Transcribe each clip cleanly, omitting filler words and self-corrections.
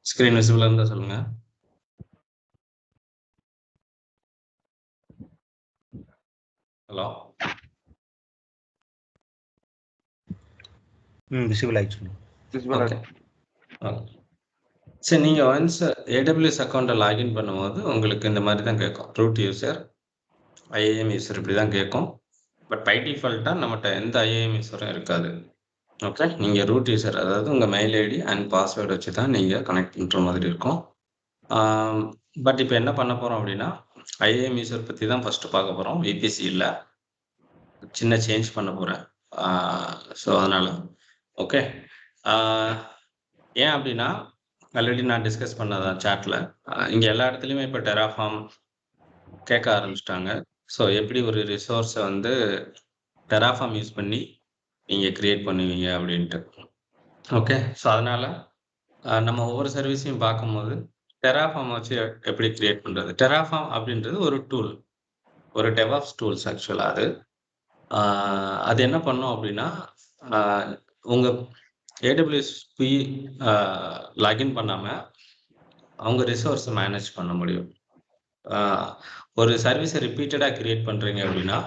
Screen விசிபிளா இருந்தா சொல்லுங்க. Hello. Visible ஆயிடுச்சு. ஓகே. சரி, நீங்க ஒன்ஸ் AWS அக்கௌண்ட்டை லாகின் பண்ணும்போது உங்களுக்கு இந்த மாதிரி தான் கேட்கும். ரூட் யூசர், IAM யூசர் இப்படி தான் கேட்கும். பட் பை டிஃபால்ட்டாக நம்மகிட்ட எந்த IAM யூசரும் இருக்காது. ஓகே, நீங்கள் ரூட் யூசர், அதாவது உங்கள் மெயில் ஐடி அண்ட் பாஸ்வேர்டு வச்சு தான் நீங்கள் கனெக்ட் பண்ணுற மாதிரி இருக்கும். பட் இப்போ என்ன பண்ண போகிறோம் அப்படின்னா, IAM யூசர் பற்றி தான் ஃபஸ்ட்டு பார்க்க போகிறோம். VPCயில் சின்ன சேஞ்ச் பண்ண போகிறேன். ஸோ அதனால் ஓகே. ஏன் அப்படின்னா, ஆல்ரெடி நான் டிஸ்கஸ் பண்ணதான் சாட்டில், இங்கே எல்லா இடத்துலையுமே இப்போ டெராஃபார்ம் கேட்க ஆரம்பிச்சிட்டாங்க. ஸோ எப்படி ஒரு ரிசோர்ஸை வந்து டெராஃபார்ம் யூஸ் பண்ணி நீங்கள் க்ரியேட் பண்ணுவீங்க அப்படின்ட்டு. ஓகே, ஸோ அதனால் நம்ம ஒவ்வொரு சர்வீஸையும் பார்க்கும்போது டெராஃபார்ம் வச்சு எப்படி க்ரியேட் பண்ணுறது. டெராஃபார்ம் அப்படின்றது ஒரு டூல், ஒரு டெவாப்ஸ் டூல்ஸ் ஆக்சுவலாக. அது என்ன பண்ணும் அப்படின்னா, உங்கள் AWS லாகின் பண்ணாமல் அவங்க ரிசோர்ஸை மேனேஜ் பண்ண முடியும். ஒரு சர்வீஸை ரிப்பீட்டடாக க்ரியேட் பண்ணுறீங்க அப்படின்னா,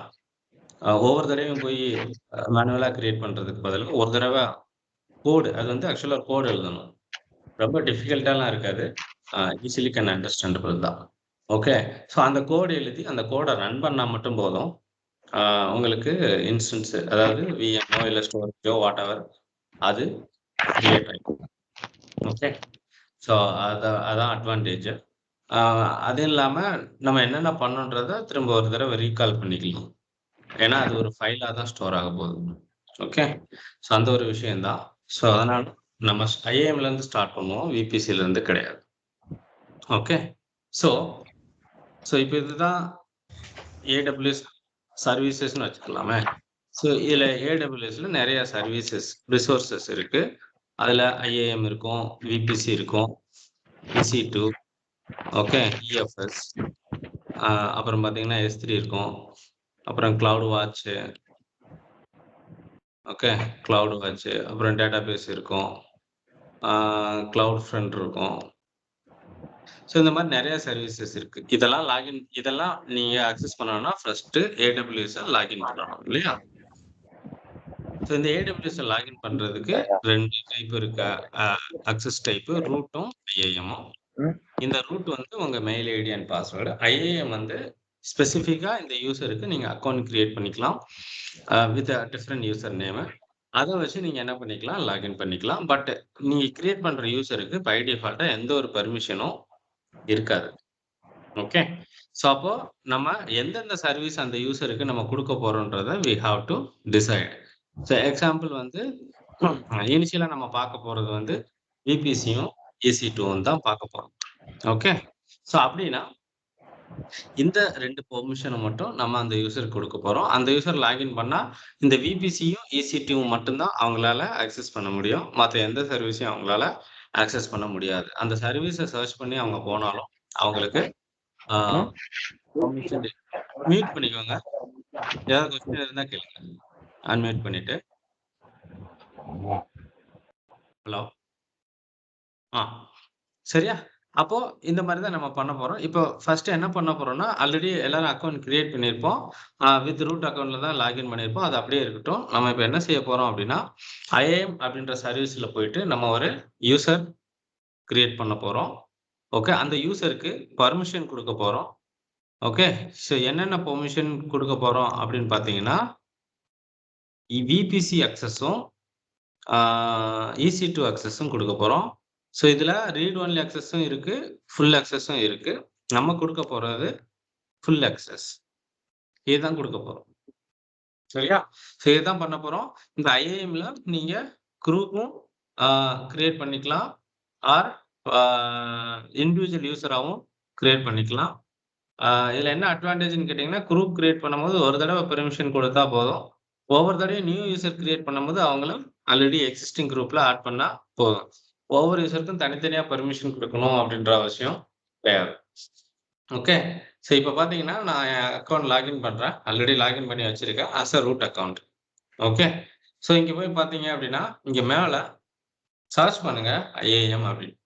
ஒவ்வொரு தடவையும் போய் மேனுவலாக க்ரியேட் பண்ணுறதுக்கு பதிலாக ஒரு தடவை கோடு, அது வந்து ஆக்சுவலாக கோடு எழுதணும். ரொம்ப டிஃபிகல்ட்டாலாம் இருக்காது, ஈஸிலி கேன் அண்டர்ஸ்டாண்டபிள் தான். ஓகே, ஸோ அந்த கோடு எழுதி அந்த கோடை ரன் பண்ணால் மட்டும் போதும், உங்களுக்கு இன்ஸ்டன்ஸு, அதாவது VMஓ இல்லை ஸ்டோரேஜோ வாட் எவர், அது கிரியேட் ஆகிடும். ஓகே, ஸோ அதான் அட்வான்டேஜ். அது இல்லாமல் நம்ம என்னென்ன பண்ணோன்றதை திரும்ப ஒரு தடவை ரீகால் பண்ணிக்கலாம், ஏன்னா அது ஒரு ஃபைலாக தான் ஸ்டோர் ஆக போகுது. ஓகே, ஸோ அந்த ஒரு விஷயந்தான். ஸோ அதனால் நம்ம IAMலேருந்து ஸ்டார்ட் பண்ணுவோம், VPCலேருந்து கிடையாது. ஓகே, ஸோ இப்போ இதுதான் AWS சர்வீசஸ்ன்னு வச்சுக்கலாமே. ஸோ இதில் AWSல நிறைய சர்வீசஸ் ரிசோர்ஸஸ் இருக்குது. அதில் IAM இருக்கும், VPC இருக்கும், EC2, ஓகே, EFS, அப்புறம் பார்த்தீங்கன்னா S3 இருக்கும், அப்புறம் cloud watch, okay, cloud watch, அப்புறம் டேட்டாபேஸ் இருக்கும், கிளவுட் ஃப்ரண்ட் இருக்கும். ஸோ இந்த மாதிரி நிறைய சர்வீசஸ் இருக்கு. இதெல்லாம் நீங்க அக்சஸ் பண்ணணும்னா ஃபர்ஸ்ட் AWS லாகின் பண்ணணும் இல்லையா? ஸோ இந்த AWS லாகின் பண்றதுக்கு 2 டைப் இருக்கு, அக்சஸ் டைப், ரூட்டும் IAM-உம். இந்த ரூட் வந்து உங்க mail ID and password. IAM வந்து ஸ்பெசிஃபிக்கா இந்த யூசருக்கு நீங்க அக்கௌண்ட் கிரியேட் பண்ணிக்கலாம் வித் டிஃப்ரெண்ட் யூசர் நேம். அதை வச்சு நீங்க என்ன பண்ணிக்கலாம், லாகின் பண்ணிக்கலாம். பட் நீங்க கிரியேட் பண்ற யூசருக்கு பை டிஃபால்ட்டா எந்த ஒரு பெர்மிஷனும் இருக்காது. ஓகே, ஸோ அப்போ நம்ம எந்தெந்த சர்வீஸ் அந்த யூசருக்கு நம்ம கொடுக்க போறோன்றதை we have to decide. So example வந்து இனிஷியலாக நம்ம பார்க்க போறது வந்து VPCயும் EC2வும் தான் பார்க்க போறோம். ஓகே, ஸோ அப்படின்னா இந்த 2 பெர்மிஷனை மட்டும் நம்ம அந்த யூசருக்கு கொடுக்க போறோம். அந்த யூசர் லாகின் பண்ணா இந்த VPCயும் EC2வும் மட்டும்தான் அவங்களால அக்சஸ் பண்ண முடியும். மற்ற எந்த சர்வீஸையும் அவங்களால அக்சஸ் பண்ண முடியாது. அந்த சர்வீஸை சர்ச் பண்ணி அவங்க போனாலும் அவங்களுக்கு மியூட் பண்ணிக்கோங்க. ஏதாவது கொஸ்டின் இருந்தா கேளுங்க, அன்மியூட் பண்ணிட்டு. ஹலோ. சரியா? அப்போ இந்த மாதிரி தான் நம்ம பண்ண போறோம். இப்போ ஃபர்ஸ்ட் என்ன பண்ண போறோம்னா, ஆல்ரெடி எல்லாரும் அக்கௌண்ட் கிரியேட் பண்ணியிருப்போம், வித் ரூட் அக்கௌண்ட்ல தான் லாகின் பண்ணியிருப்போம். அது அப்படியே இருக்கட்டும். நம்ம இப்போ என்ன செய்ய போறோம் அப்படின்னா, IAM அப்படின்ற சர்வீஸ்ல போயிட்டு நம்ம ஒரு யூசர் கிரியேட் பண்ண போறோம். ஓகே, அந்த யூசருக்கு பர்மிஷன் கொடுக்க போறோம். ஓகே, ஸோ என்னென்ன பெர்மிஷன் கொடுக்க போறோம் அப்படின்னு பார்த்தீங்கன்னா, VPC அக்சஸும் EC2 அக்சஸும் கொடுக்க போறோம். ஸோ இதுல ரீட் ஒன்லி அக்சஸும் இருக்கு, ஃபுல் அக்சஸும் இருக்கு. நம்ம கொடுக்க போறது ஃபுல் அக்சஸ், இதுதான் கொடுக்க போறோம். சரியா? ஸோ இதுதான் பண்ண போறோம். இந்த IAMல நீங்க குரூப்பும் கிரியேட் பண்ணிக்கலாம், ஆர் இண்டிவிஜுவல் யூசராகவும் கிரியேட் பண்ணிக்கலாம். இதுல என்ன அட்வான்டேஜ்னு கேட்டீங்கன்னா, குரூப் கிரியேட் பண்ணும்போது ஒரு தடவை பெர்மிஷன் கொடுத்தா போதும். ஒவ்வொரு தடவையும் நியூ யூசர் கிரியேட் பண்ணும்போது அவங்களும் ஆல்ரெடி எக்ஸிஸ்டிங் குரூப்ல ஆட் பண்ணா போதும். ஒவ்வொரு யூசருக்கும் தனித்தனியா பெர்மிஷன் கொடுக்கணும் அப்படின்ற அவசியம் கிடையாது. ஓகே, ஸோ இப்போ பார்த்தீங்கன்னா நான் என் அக்கௌண்ட் லாகின் பண்றேன். ஆல்ரெடி லாகின் பண்ணி வச்சிருக்கேன் as a root account. Okay, so இங்க போய் பார்த்தீங்க அப்படின்னா இங்க மேல சர்ச் பண்ணுங்க IAM அப்படின்னு.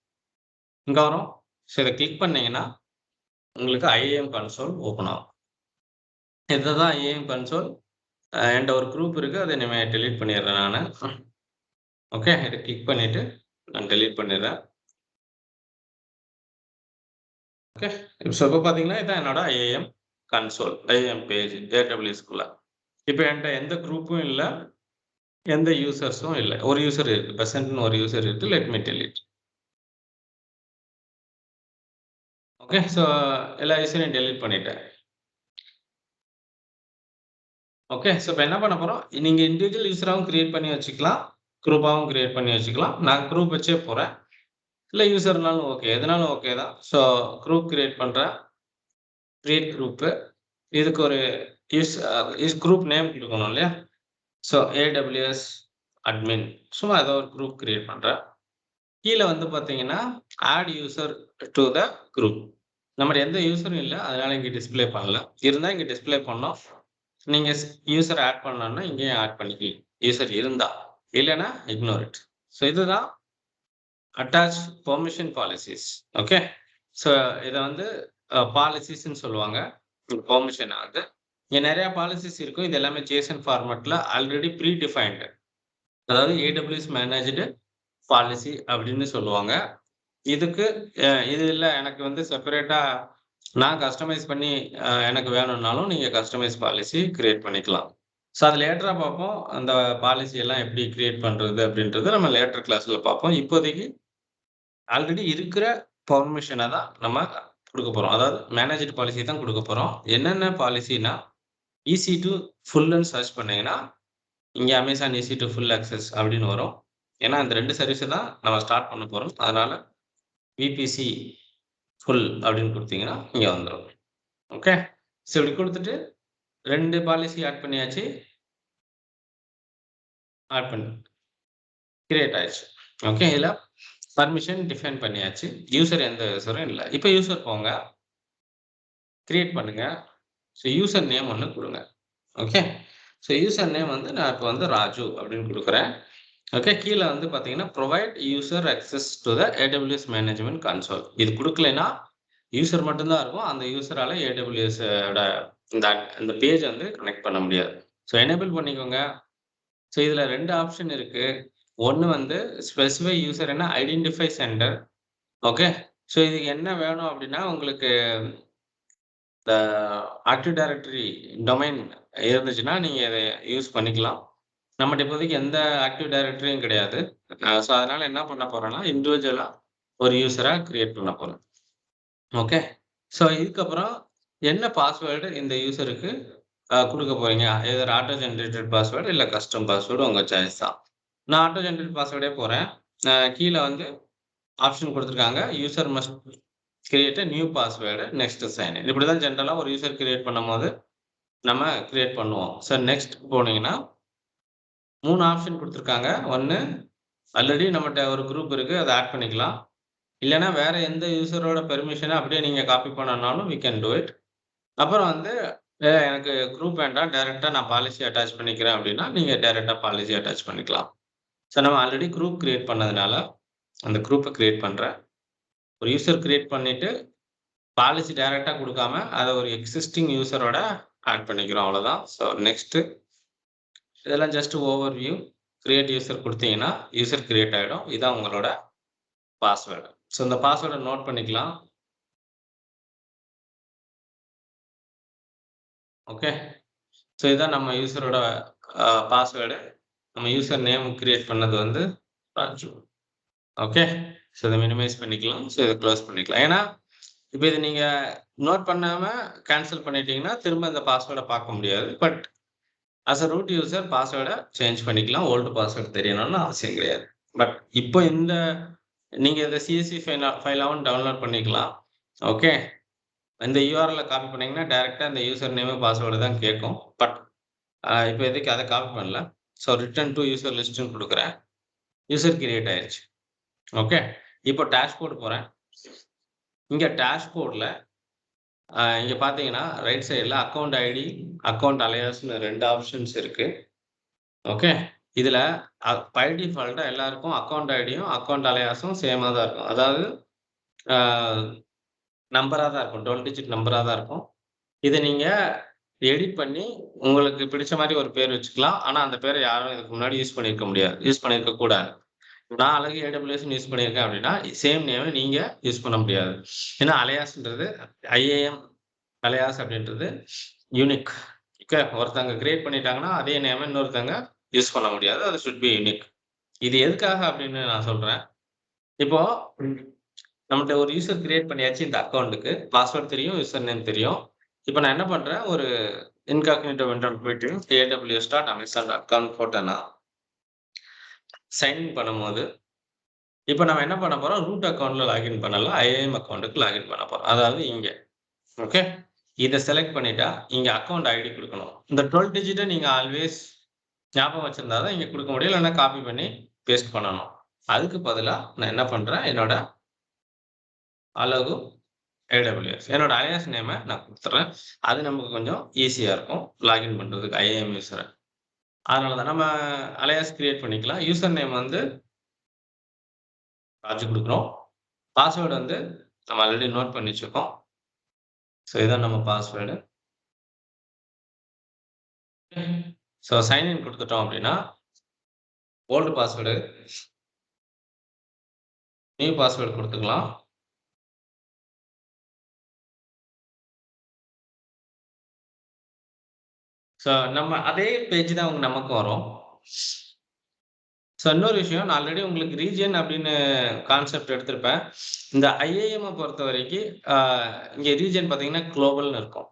இங்க வரும். ஸோ இத கிளிக் பண்ணீங்கன்னா, உங்களுக்கு ஐஏஎம் கன்சோல் ஓப்பன் ஆகும். இதுதான் ஐஏஎம் கன்சோல். என்ட்ட ஒரு குரூப் இருக்கு. அத இனிமே டெலீட் பண்ணிடுறேன் நானு. ஓகே. இத கிளிக் பண்ணிட்டு நான் டெலீட் பண்ணிடுறேன். ஓகே. ஸோ இப்ப பார்த்தீங்கன்னா, இதான் என்னோட ஐஏஎம் கன்சோல். ஐஏஎம் பேஜ் AWSக்குள்ள. இப்ப என்ட்ட எந்த குரூப்பும் இல்ல. எந்த யூசர்ஸும் இல்ல. ஒரு யூசர் இருக்கு. பெர்சன்ட்ன்னு ஒரு யூசர் இருக்கு. Let me delete. Okay. So எல்லா யூசரையும் டெலீட் பண்ணிட்டேன். ஓகே. ஸோ இப்ப என்ன பண்ண போறோம்? நீங்க இண்டிவிஜுவல் யூசராவும் கிரியேட் பண்ணி வச்சுக்கலாம். குரூப்பாவும் கிரியேட் பண்ணி வச்சுக்கலாம். நான் குரூப் வச்சே போறேன். இல்ல யூசர்னாலும் ஓகே. எதுனாலும் ஓகே தான். ஸோ குரூப் கிரியேட் பண்றேன். Create group. இதுக்கு ஒரு குரூப் நேம் குடுக்கணும் இல்லையா? So AWS admin. சும்மா ஏதோ ஒரு குரூப் கிரியேட் பண்றேன். கீழ வந்து பார்த்தீங்கன்னா, add user to the group. நம்மட்ட எந்த யூசரும் இல்ல. அதனால இங்க டிஸ்ப்ளே பண்ணல. இருந்தா இங்க டிஸ்ப்ளே பண்ணோம். நீங்க யூசர் ஆட் பண்ணணும்னா இங்கேயும் ஆட் பண்ணிக்கலாம். யூசர் இருந்தா. இல்லன்னா இக்னோர் இட். ஸோ இதுதான் attach permission policies. Okay. So இத வந்து பாலிசிஸ்ன்னு சொல்லுவாங்க. பெர்மிஷன வந்து இங்க நெறைய பாலிசிஸ் இருக்கும். இது எல்லாமே JSON ஃபார்மட்ல ஆல்ரெடி ப்ரீ டிஃபைன்டு. அதாவது AWS மேனேஜ்டு பாலிசி அப்படின்னு சொல்லுவாங்க. இதுக்கு இது இல்ல எனக்கு வந்து செப்பரேட்டா நான் கஸ்டமைஸ் பண்ணி எனக்கு வேணும்னாலும் நீங்க கஸ்டமைஸ் பாலிசி கிரியேட் பண்ணிக்கலாம். ஸோ அது லேட்டரா பார்ப்போம். அந்த பாலிசி எல்லாம் எப்படி கிரியேட் பண்றது அப்படின்றத நம்ம லேட்டர் கிளாஸ்ல பார்ப்போம். இப்போதைக்கு ஆல்ரெடி இருக்கிற பெர்மிஷன தான் நம்ம குடுக்க போறோம். அதாவது மேனேஜ்ட் பாலிசி தான் குடுக்க போறோம். என்னென்ன பாலிசின்னா, EC2 ஃபுல்லுன்னு சர்ச் பண்ணீங்கன்னா, இங்க Amazon EC2 ஃபுல் ஆக்சஸ் அப்படின்னு வரும். ஏன்னா, இந்த 2 சர்வீஸ தான் நம்ம ஸ்டார்ட் பண்ண போறோம். அதனால VPC ஃபுல் அப்படின்னு குடுத்தீங்கன்னா, இங்க வந்துரும். ஓகே. ஸோ இப்படி குடுத்துட்டு 2 பாலிசி ஆட் பண்ணியாச்சு. ஆட் பண்ணி கிரியேட் ஆயிருச்சு. ஓகே. இதுல பர்மிஷன் டிஃபைன் பண்ணியாச்சு. யூசர் எந்த யூசரும் இல்ல. இப்ப யூசர் போங்க. கிரியேட் பண்ணுங்க. ஸோ யூசர் நேம் ஒண்ணு குடுங்க. ஓகே. ஸோ யூசர் நேம் வந்து நான் இப்ப வந்து ராஜு அப்படின்னு குடுக்குறேன். ஓகே. கீழ வந்து பார்த்தீங்கன்னா, புரொவைட் யூசர் அக்சஸ் டூ த AWS மேனேஜ்மென்ட் கன்சோல். இது குடுக்கலைன்னா, யூசர் மட்டும் தான் இருக்கும். அந்த யூசரால AWS ஓட இந்த இந்த பேஜ் வந்து கனெக்ட் பண்ண முடியாது. ஸோ எனேபிள் பண்ணிக்கோங்க. ஸோ இதுல 2 ஆப்ஷன் இருக்கு. ஒண்ணு வந்து ஸ்பெசிஃபை யூசர் என்ன ஐடென்டிஃபை சென்டர். ஓகே. ஸோ இதுக்கு என்ன வேணும் அப்டின்னா, உங்களுக்கு இந்த ஆக்டிவ் டைரக்டரி டொமைன் இருந்துச்சுன்னா, நீங்க இத யூஸ் பண்ணிக்கலாம். நம்மட்ட இப்போதைக்கு எந்த ஆக்டிவ் டைரக்டரியும் கிடையாது. ஸோ அதனால என்ன பண்ண போறோம்னா, இண்டிவிஜுவலா ஒரு யூசரா கிரியேட் பண்ண போறோம். ஓகே. ஸோ இதுக்கப்புறம் என்ன பாஸ்வேர்டு இந்த யூசருக்கு குடுக்க போறீங்க? எய்தர் ஆட்டோ ஜெனரேட்டட் பாஸ்வேர்ட் இல்ல கஸ்டம் பாஸ்வேர்டு உங்க சாய்ஸ் தான். நான் ஆட்டோ ஜெனரேட் பாஸ்வேர்டே போறேன். கீழ வந்து ஆப்ஷன் குடுத்துருக்காங்க. User must create new password next sign in. இப்படிதான் ஜெனரலா ஒரு யூசர் கிரியேட் பண்ணும்போது நம்ம கிரியேட் பண்ணுவோம். ஸோ நெக்ஸ்ட் போனீங்கன்னா 3 ஆப்ஷன் குடுத்துருக்காங்க. 1 ஆல்ரெடி நம்மட்ட ஒரு குரூப் இருக்கு. அத ஆட் பண்ணிக்கலாம். இல்லன்னா வேற எந்த யூசரோட பெர்மிஷன அப்படியே நீங்க காப்பி பண்ணனாலும் வி கேன் டூ இட். அப்புறம் வந்து எனக்கு குரூப் வேண்டாம். டைரக்ட்டா நான் பாலிசி அட்டாச் பண்ணிக்கிறேன் அப்படின்னா, நீங்க டைரக்ட்டா பாலிசி அட்டாச் பண்ணிக்கலாம். ஸோ நம்ம ஆல்ரெடி குரூப் கிரியேட் பண்ணதுனால, அந்த குரூப்ப கிரியேட் பண்றேன். ஒரு யூசர் கிரியேட் பண்ணிட்டு, பாலிசி டைரக்ட்டா குடுக்காம, அத ஒரு எக்ஸிஸ்டிங் யூசரோட ஆட் பண்ணிக்கிறோம் அவ்வளோதான். ஸோ நெக்ஸ்ட்டு இதெல்லாம் ஜஸ்ட் ஓவர்வியூ. கிரியேட் யூசர் குடுத்தீங்கன்னா, யூசர் கிரியேட் ஆயிடும். இதான் உங்களோட பாஸ்வேர்டு. ஸோ இந்த பாஸ்வேர்ட நோட் பண்ணிக்கலாம். ஓகே. ஸோ இதான் நம்ம யூசரோட பாஸ்வேர்டு. நம்ம யூசர் நேம் கிரியேட் பண்ணது வந்து ராஜு. ஓகே. ஸோ இத மினிமைஸ் பண்ணிக்கலாம். ஸோ இத குளோஸ் பண்ணிக்கலாம். ஏன்னா, இப்ப இத நீங்க நோட் பண்ணாம கேன்சல் பண்ணிட்டீங்கன்னா, திரும்ப இந்த பாஸ்வேர்ட பார்க்க முடியாது. But as a root user பாஸ்வேர்ட சேஞ்ச் பண்ணிக்கலாம். ஓல்ட் பாஸ்வேர்ட் தெரியணும்னு அவசியம் கிடையாது. பட் இப்போ இந்த நீங்க இத CSV ஃபைலாவும் டவுன்லோட் பண்ணிக்கலாம். ஓகே. இந்த URL காப்பி பண்ணீங்கன்னா, டைரக்ட்டா இந்த யூசர் நேம், பாஸ்வேர்டு தான் கேட்கும். பட் இப்போதைக்கு அத காப்பி பண்ணல. ஸோ ரிட்டர்ன் டூ யூசர் லிஸ்ட்ன்னு குடுக்குறேன். யூசர் கிரியேட் ஆயிருச்சு. ஓகே. இப்போ டேஷ்போர்ட் போறேன். இங்க டேஷ்போர்ட்ல இங்க பார்த்தீங்கன்னா, ரைட் சைடுல அக்கவுண்ட் ஐடி, அக்கவுண்ட் அலையாஸ்ன்னு 2 ஆப்ஷன்ஸ் இருக்கு. ஓகே. இதுல பை டிஃபால்ட்டா எல்லாருக்கும் அக்கவுண்ட் ஐடியும், அக்கவுண்ட் அலையாஸும் சேமா தான் இருக்கும். அதாவது ஆ நம்பரா தான் இருக்கும். 12 டிஜிட் நம்பரா தான் இருக்கும். இத நீங்க எடிட் பண்ணி உங்களுக்கு பிடிச்ச மாரி ஒரு பேர் வச்சுக்கலாம். ஆனா, அந்த பேர யாரும் இதுக்கு முன்னாடி யூஸ் பண்ணியிருக்க முடியாது. யூஸ் பண்ணியிருக்க கூடாது. நான் அழகு AWSன்னு யூஸ் பண்ணியிருக்கேன் அப்படின்னா, சேம் நேம நீங்க யூஸ் பண்ண முடியாது. ஏன்னா, அலையாஸ்ன்றது ஐஏஎம் அலையாஸ் அப்படின்றது யூனிக். ஓகே. ஒருத்தங்க கிரியேட் பண்ணிட்டாங்கன்னா, அதே நேம இன்னொருத்தங்க யூஸ் பண்ண முடியாது. அது ஷுட் பி யூனிக். இது எதுக்காக அப்படின்னு நான் சொல்றேன். இப்போ நம்மட்ட ஒரு யூசர் கிரியேட் பண்ணியாச்சு இந்த அக்கவுண்ட்க்கு. பாஸ்வேர்ட் தெரியும், யூசர் நேம் தெரியும். இப்ப நான் என்ன பண்றேன், ஒரு இன்காக்னிட்டோ விண்டோல போயிட்டு aws.amazon.com போட்டேன்னா, சைன் இன் பண்ணும்போது, இப்ப நம்ம என்ன பண்ண போறோம், ரூட் அக்கவுண்ட்ல லாகின் பண்ணல. ஐஏஎம் அக்கவுண்ட்க்கு லாகின் பண்ண போறோம். அதாவது இங்க. ஓகே. இத செலக்ட் பண்ணிட்டா, இங்க அக்கவுண்ட் ஐடி குடுக்கணும். இந்த 12 டிஜிட்ட நீங்க ஆல்வேஸ் ஞாபகம் வச்சிருந்தா தான் இங்க குடுக்க முடியும். இல்லன்னா காப்பி பண்ணி பேஸ்ட் பண்ணணும். அதுக்கு பதிலா நான் என்ன பண்றேன், என்னோட அலகு AWS. என்னோட அலியாஸ் நேம நான் குடுத்துர்றேன். அது நமக்கு கொஞ்சம் ஈஸியா இருக்கும். லாகின் பண்றதுக்கு ஐஏஎம் யூசர. அதனால தான் நம்ம அலியாஸ் கிரியேட் பண்ணிக்கலாம். யூசர் நேம் வந்து ராஜு குடுக்குறோம். பாஸ்வேர்ட் வந்து நம்ம ஆல்ரெடி நோட் பண்ணி வச்சிருக்கோம். ஸோ இதான் நம்ம பாஸ்வேர்டு. ஸோ சைன் இன் குடுத்துட்டோம் அப்டின்னா, ஓல்டு பாஸ்வேர்டு, நியூ பாஸ்வேர்ட் குடுத்துக்கலாம். ஸோ நம்ம அதே பேஜ் தான் நமக்கு வரும். ஸோ இன்னொரு விஷயம், நான் ஆல்ரெடி உங்களுக்கு ரீஜியன் அப்படின்னு கான்செப்ட் எடுத்திருப்பேன். இந்த ஐஏஎம்ம பொறுத்தவரைக்கும், இங்க ரீஜியன் பார்த்தீங்கன்னா, குளோபல்னு இருக்கும்.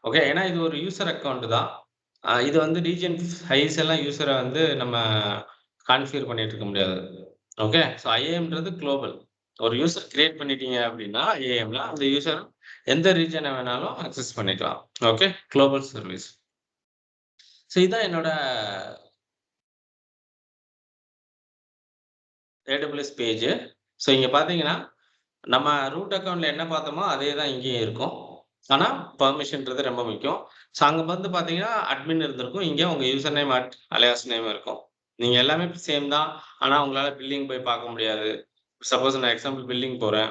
ஓகே. ஏன்னா இது ஒரு யூசர் அக்கவுண்ட் தான். இது வந்து ரீஜியன் சைஸ் எல்லாம் யூசர வந்து நம்ம கான்ஃபிகர் பண்ணிட்டு இருக்க முடியாது. ஓகே. ஸோ ஐஏஎம்ன்றது குளோபல். ஒரு யூசர் கிரியேட் பண்ணிட்டீங்க அப்படின்னா, ஐஏஎம்ல அந்த யூசர் எந்த ரீஜியன வேணாலும் அக்சஸ் பண்ணிக்கலாம். ஓகே. Global service. ஸோ இதான் என்னோட AWS பேஜ். ஸோ இங்க பார்த்தீங்கன்னா, நம்ம ரூட் அக்கவுண்ட்ல என்ன பார்த்தோமோ, அதே தான் இங்கேயும் இருக்கும். ஆனா, பெர்மிஷன்றது ரொம்ப முக்கியம். ஸோ அங்க வந்து பார்த்தீங்கன்னா, அட்மின் இருந்திருக்கும். இங்க உங்க யூசர் நேம் அலியாஸ் நேம் இருக்கும். நீங்க எல்லாமே சேம் தான். ஆனா, உங்களால பில்லிங் போய் பார்க்க முடியாது. சப்போஸ் நான் எக்ஸாம்பிள் பில்லிங் போறேன்.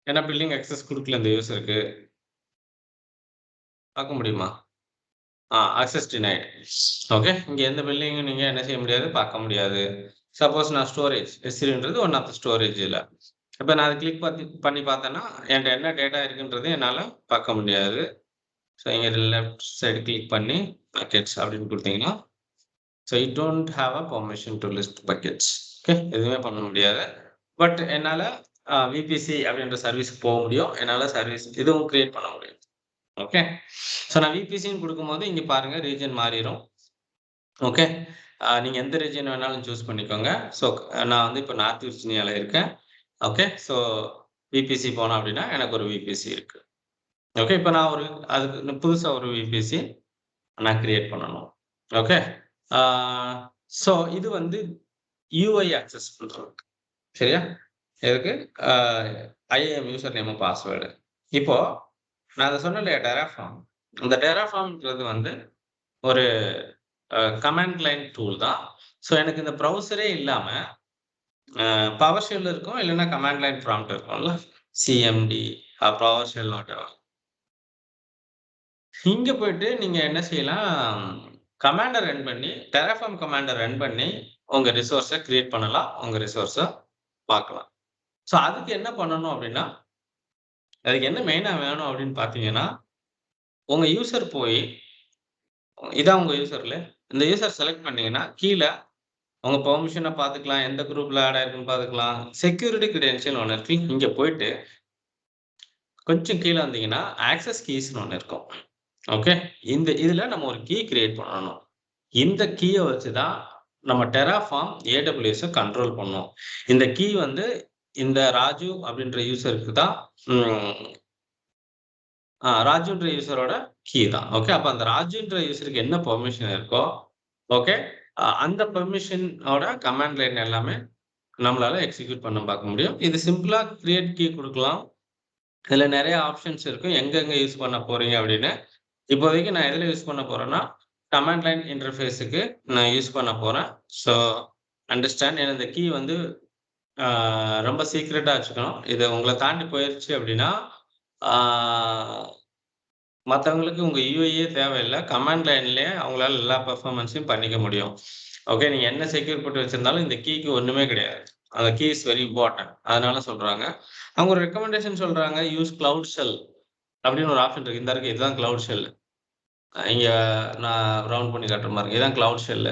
ஏன்னா பில்லிங் அக்சஸ் குடுக்கல இந்த யூசருக்கு. பார்க்க முடியுமா? Access denied. ஓகே. இங்க எந்த பில்லிங்கும் நீங்க என்ன செய்ய முடியாது, பார்க்க முடியாது. சப்போஸ் நான் ஸ்டோரேஜ் S3ன்றது ஒன் ஆஃப் த ஸ்டோரேஜ்ல. இப்ப நான் அத கிளிக் பண்ணி பார்த்தேன்னா, என்ட்ட என்ன டேட்டா இருக்குன்றது என்னால பார்க்க முடியாது. ஸோ இங்க லெஃப்ட் சைடு கிளிக் பண்ணி பக்கெட்ஸ் அப்படின்னு குடுத்தீங்கன்னா, so it don't have a permission to list buckets. Okay. எதுவுமே பண்ண முடியாது. பட் என்னால விபிசி அப்படின்ற சர்வீஸ்க்கு போக முடியும். என்னால சர்வீஸ் இதுவும் கிரியேட் பண்ண முடியும். ஓகே. ஸோ நான் விபிசின்னு குடுக்கும்போது இங்க பாருங்க ரீஜியன் மாறிரும். ஓகே. நீங்க எந்த ரீஜியன் வேணாலும் சூஸ் பண்ணிக்கோங்க. ஸோ நான் வந்து இப்ப நார்த் விர்ஜீனியால இருக்கேன். ஓகே. ஸோ விபிசி போனோம் அப்படின்னா, எனக்கு ஒரு விபிசி இருக்கு. ஓகே. இப்ப நான் அதுக்கு புதுசா ஒரு விபிசி நான் கிரியேட் பண்ணணும். ஓகே. ஆ ஸோ இது வந்து யூஐ ஆக்சஸ் பண்றதுக்கு. சரியா? எதுக்கு? ஆ ஐஏஎம் யூசர் நேமும் பாஸ்வேர்டு. இப்போ நான் அத சொன்னேன் இல்லையா டெராஃபார்ம். அந்த டெராஃபார்ம்ன்றது வந்து ஒரு கமாண்ட் லைன் டூல் தான். ஸோ எனக்கு இந்த ப்ரௌசரே இல்லாம பவர் ஷெல் இருக்கும். இல்லன்னா கமாண்ட் லைன் ப்ராம்ப்ட் இருக்கும்ல. CMD power shell whatever. இங்க போயிட்டு நீங்க என்ன செய்யலாம், கமாண்ட ரன் பண்ணி, Terraform கமாண்ட ரன் பண்ணி, உங்க ரிசோர்ஸ கிரியேட் பண்ணலாம். உங்க ரிசோர்ஸ பார்க்கலாம். ஸோ அதுக்கு என்ன பண்ணணும் அப்டின்னா, அதுக்கு என்ன மெயினா வேணும் அப்டின்னு பார்த்தீங்கன்னா, உங்க யூசர் போய் இதான் உங்க யூசர்ல. இந்த யூசர் செலக்ட் பண்ணீங்கன்னா, கீழ உங்க பெர்மிஷன பார்த்துக்கலாம். எந்த குரூப்ல ஆட் ஆயிருக்குன்னு பார்த்துக்கலாம். செக்யூரிட்டி கிரெடென்ஷியல்னு ஒண்ணு இருக்கு. இங்க போயிட்டு கொஞ்சம் கீழ வந்தீங்கன்னா, ஆக்சஸ் கீஸ்ன்னு ஒண்ணு இருக்கும். ஓகே. இதுல நம்ம ஒரு கீ கிரியேட் பண்ணணும். இந்த கீய வச்சு தான் நம்ம Terraform AWS கண்ட்ரோல் பண்ணும். இந்த கீ வந்து இந்த ராஜு அப்படின்ற யூசருக்கு தான் ம் ராஜுன்ற யூசரோட கீ தான். ஓகே. அப்ப அந்த ராஜுன்ற யூசருக்கு என்ன பெர்மிஷன் இருக்கோ, ஓகே. அந்த பெர்மிஷனோட கமாண்ட் லைன் எல்லாமே நம்மளால எக்ஸிக்யூட் பண்ண பார்க்க முடியும். இது சிம்பிளா கிரியேட் கீ குடுக்கலாம். இதுல நெறைய ஆப்ஷன்ஸ் இருக்கும். எங்கெங்க யூஸ் பண்ண போறீங்க அப்படின்னு. இப்போதைக்கு நான் எதுல யூஸ் பண்ண போறேன்னா, கமாண்ட் லைன் இன்டர்ஃபேஸ்க்கு நான் யூஸ் பண்ண போறேன். ஸோ அண்டர்ஸ்டாண்ட் ஏன்னா இந்த கீ வந்து ரொம்ப சீக்ரெட்டா வச்சுக்கணும். இது உங்கள தாண்டி போயிருச்சு அப்படின்னா, ஆ மத்தவங்களுக்கு உங்க யுஐயே தேவையில்ல. கமாண்ட் லைன்லயே அவங்களால எல்லா பெர்ஃபார்மன்ஸையும் பண்ணிக்க முடியும். ஓகே. நீங்க என்ன செக்யூர் போட்டு வச்சிருந்தாலும் இந்த கீக்கு ஒண்ணுமே கிடையாது. அந்த கீ இஸ் வெரி இம்பார்ட்டன்ட். அதனால சொல்றாங்க. அவங்க ஒரு ரெக்கமெண்டேஷன் சொல்றாங்க. யூஸ் கிளவுட் ஷெல் அப்படின்னு ஒரு ஆப்ஷன் இருக்கு. இந்தா இருக்கு. இதுதான் கிளவுட் ஷெல். இங்க நான் ரவுண்ட் பண்ணி காட்டுறேன் பாருங்க. இதுதான் கிளவுட் ஷெல்.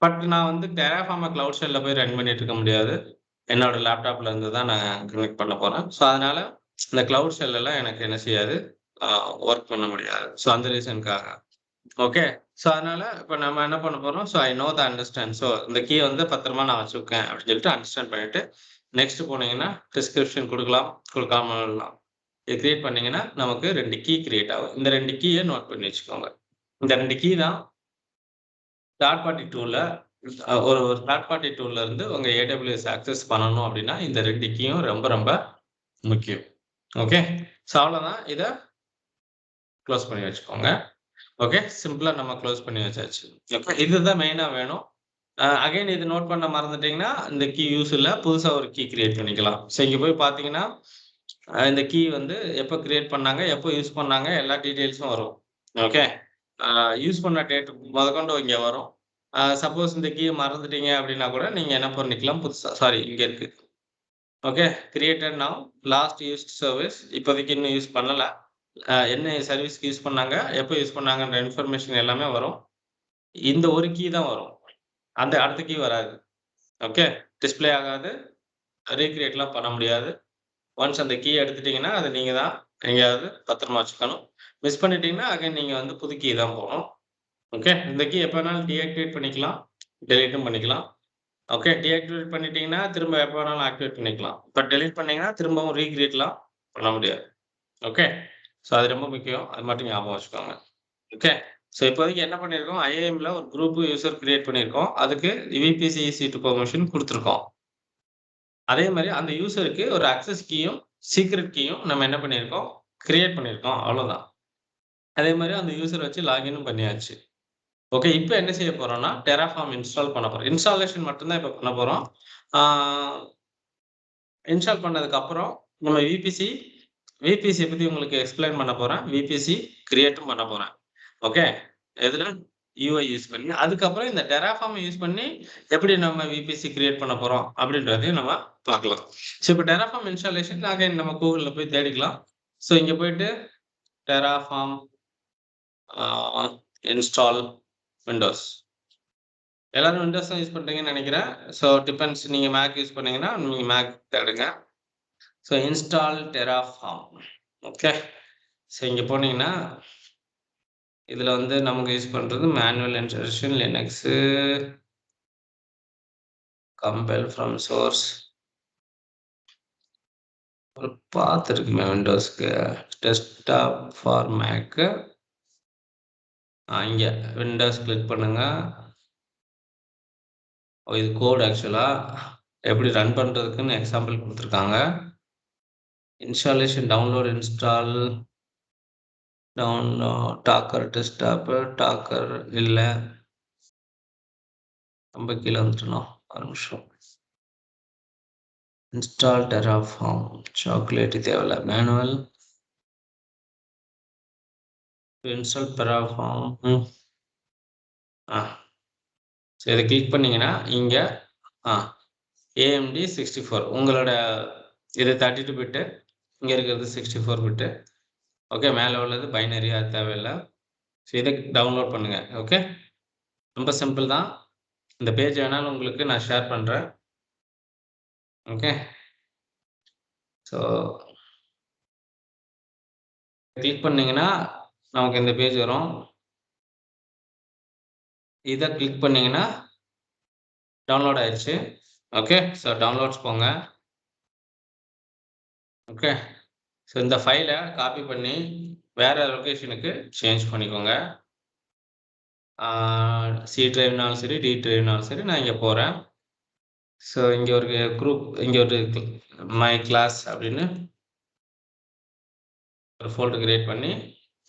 பட் நான் வந்து Terraformஅ கிளவுட் ஷெல்ல போய் ரன் பண்ணிட்டு இருக்க முடியாது. என்னோட லேப்டாப்ல இருந்து தான் நான் கனெக்ட் பண்ண போறேன். ஸோ அதனால இந்த கிளவுட் ஷெல் எல்லாம் எனக்கு என்ன செய்யாது, அ வொர்க் பண்ண முடியாது. ஸோ அந்த ரீசனுக்காக. ஓகே. ஸோ அதனால இப்ப நம்ம என்ன பண்ண போறோம், so I know the understand. So இந்த கீய வந்து பத்திரமா நான் வச்சுருக்கேன் அப்படின்னு சொல்லிட்டு அண்டர்ஸ்டாண்ட் பண்ணிட்டு, நெக்ஸ்ட் போனீங்கன்னா டிஸ்கிரிப்ஷன் குடுக்கலாம், குடுக்காம விடலாம். இது கிரியேட் பண்ணீங்கன்னா, நமக்கு 2 கீ கிரியேட் ஆகும். இந்த 2 கீய நோட் பண்ணி வச்சுக்கோங்க. இந்த 2 கீ தான் தேர்ட் பார்ட்டி டூல்ல ஒரு தேர்ட் பார்ட்டி டூல்ல இருந்து உங்க AWS ஆக்சஸ் பண்ணணும் அப்படின்னா, இந்த 2 கீயும் ரொம்ப ரொம்ப முக்கியம். ஓகே. ஸோ அவ்வளோதான். இத குளோஸ் பண்ணி வச்சுக்கோங்க. ஓகே. சிம்பிளா நம்ம குளோஸ் பண்ணி வச்சாச்சு. ஓகே. இதுதான் மெயினா வேணும். அகைன் இது நோட் பண்ண மறந்துட்டீங்கன்னா, இந்த கீ யூஸ் இல்ல. புதுசா ஒரு கீ கிரியேட் பண்ணிக்கலாம். ஸோ இங்க போய் பார்த்தீங்கன்னா, இந்த கீ வந்து எப்ப கிரியேட் பண்ணாங்க, எப்போ யூஸ் பண்ணாங்க எல்லா டீட்டெயில்ஸும் வரும். ஓகே. அ யூஸ் பண்ண டேட் மொதற்கொண்டு இங்க வரும். சப்போஸ் இந்த கீய மறந்துட்டீங்க அப்டின்னா கூட நீங்க என்ன பண்ணிக்கலாம், புதுசா சாரி இங்க இருக்கு. Okay. Created now last used service இப்போதைக்கு இன்னும் யூஸ் பண்ணல. என்ன சர்வீஸ்க்கு யூஸ் பண்ணாங்க, எப்போ யூஸ் பண்ணாங்கன்ற இன்ஃபர்மேஷன் எல்லாமே வரும். இந்த ஒரு கீ தான் வரும். அந்த அடுத்த கீ வராது. ஓகே. டிஸ்ப்ளே ஆகாது. ரீகிரியேட்லாம் பண்ண முடியாது. ஒன்ஸ் அந்த கீ எடுத்துட்டீங்கன்னா, அத நீங்க தான் எங்கேயாவது பத்திரமா வச்சுக்கணும். மிஸ் பண்ணிட்டீங்கன்னா, அகைன் நீங்க வந்து புது கீ தான் போடணும். ஓகே. இந்த கீ எப்ப வேணாலும் டீஆக்டிவேட் பண்ணிக்கலாம். டெலீட்டும் பண்ணிக்கலாம். ஓகே. டீஆக்டிவேட் பண்ணிட்டீங்கன்னா, திரும்ப எப்ப வேணாலும் ஆக்டிவேட் பண்ணிக்கலாம். இப்ப டெலீட் பண்ணீங்கன்னா, திரும்பவும் ரீகிரியேட்லாம் பண்ண முடியாது. ஓகே. ஸோ அது ரொம்ப முக்கியம். அது மட்டும் ஞாபகம் வச்சுக்கோங்க. ஓகே. ஸோ இப்போதைக்கு என்ன பண்ணியிருக்கோம், ஐஏஎம்ல ஒரு குரூப் யூசர் கிரியேட் பண்ணியிருக்கோம். அதுக்கு VPC EC2 பெர்மிஷன் குடுத்துருக்கோம். அதே மாரி அந்த யூசருக்கு ஒரு அக்சஸ் கீயும், சீக்ரெட் கீயும் நம்ம என்ன பண்ணியிருக்கோம், கிரியேட் பண்ணியிருக்கோம். அவ்வளோதான். அதே மாரி அந்த யூசர வச்சு லாகினும் பண்ணியாச்சு. ஓகே. இப்ப என்ன செய்ய போறோம்னா, Terraform இன்ஸ்டால் பண்ண போறோம். இன்ஸ்டாலேஷன் மட்டும் தான் இப்ப பண்ண போறோம். ஆ இன்ஸ்டால் பண்ணதுக்கு அப்புறம் நம்ம VPC பத்தி உங்களுக்கு எக்ஸ்ப்ளைன் பண்ண போறேன். VPC கிரியேட்டும் பண்ண போறேன். ஓகே. எதுல? UI யூஸ் பண்ணி. அதுக்கப்புறம் இந்த Terraform யூஸ் பண்ணி எப்படி நம்ம VPC கிரியேட் பண்ண போறோம் அப்படின்றதையும் நம்ம பார்க்கலாம். ஸோ இப்ப Terraform இன்ஸ்டாலேஷன் அகைன் நம்ம Googleல போய் தேடிக்கலாம். ஸோ இங்க போயிட்டு Terraform ஆ இன்ஸ்டால் விண்டோஸ். எல்லாரும் விண்டோஸ் தான் யூஸ் பண்றீங்கன்னு நெனைக்கிறேன். ஸோ டிபெண்ட்ஸ் நீங்க மேக் யூஸ் பண்ணீங்கன்னா, நீங்க மேக் தேடுங்க. So install Terraform. Okay. So இங்க போனீங்கன்னா, இதுல வந்து நமக்கு யூஸ் பண்றது manual installation Linux compile from source. ஒரு பாத் இருக்குமே விண்டோஸ்க்கு. Desktop for மேக்கு. இங்க விண்டோஸ் கிளிக் பண்ணுங்க. இது கோட் ஆக்சுவலா. எப்படி ரன் பண்றதுக்குன்னு எக்ஸாம்பிள் குடுத்துருக்காங்க. Installation install docker desktop, docker இல்ல. ரொம்ப கீழ வந்துட்டோம். ஒரு நிமிஷம். Install Terraform. சாக்லேட் தேவையில்ல. மேனுவல். Install Terraform. ஸோ இத கிளிக் பண்ணீங்கன்னா, இங்க ஆ AMD 64 உங்களோட இது 32 பிட்டு. இங்க இருக்கிறது 64 பிட்டு. ஓகே. மேல உள்ளது பைனரி அது தேவையில்ல. ஸோ இத டவுன்லோட் பண்ணுங்க. ஓகே. ரொம்ப சிம்பிள் தான். இந்த பேஜ் வேணாலும் உங்களுக்கு நான் ஷேர் பண்றேன். ஓகே. ஸோ கிளிக் பண்ணீங்கன்னா, நமக்கு இந்த பேஜ் வரும். இத கிளிக் பண்ணீங்கன்னா, டவுன்லோட் ஆயிருச்சு. ஓகே. ஸோ டவுன்லோட்ஸ் போங்க. ஓகே. ஸோ இந்த ஃபைல காப்பி பண்ணி வேற லொகேஷனுக்கு சேஞ்ச் பண்ணிக்கோங்க. சி டிரைவ்னாலும் சரி, டி டிரைவ்னாலும் சரி, நான் இங்க போறேன். ஸோ இங்க ஒரு குரூப் இங்க ஒரு மை கிளாஸ் அப்படின்னு ஒரு ஃபோல்டர் கிரியேட் பண்ணி,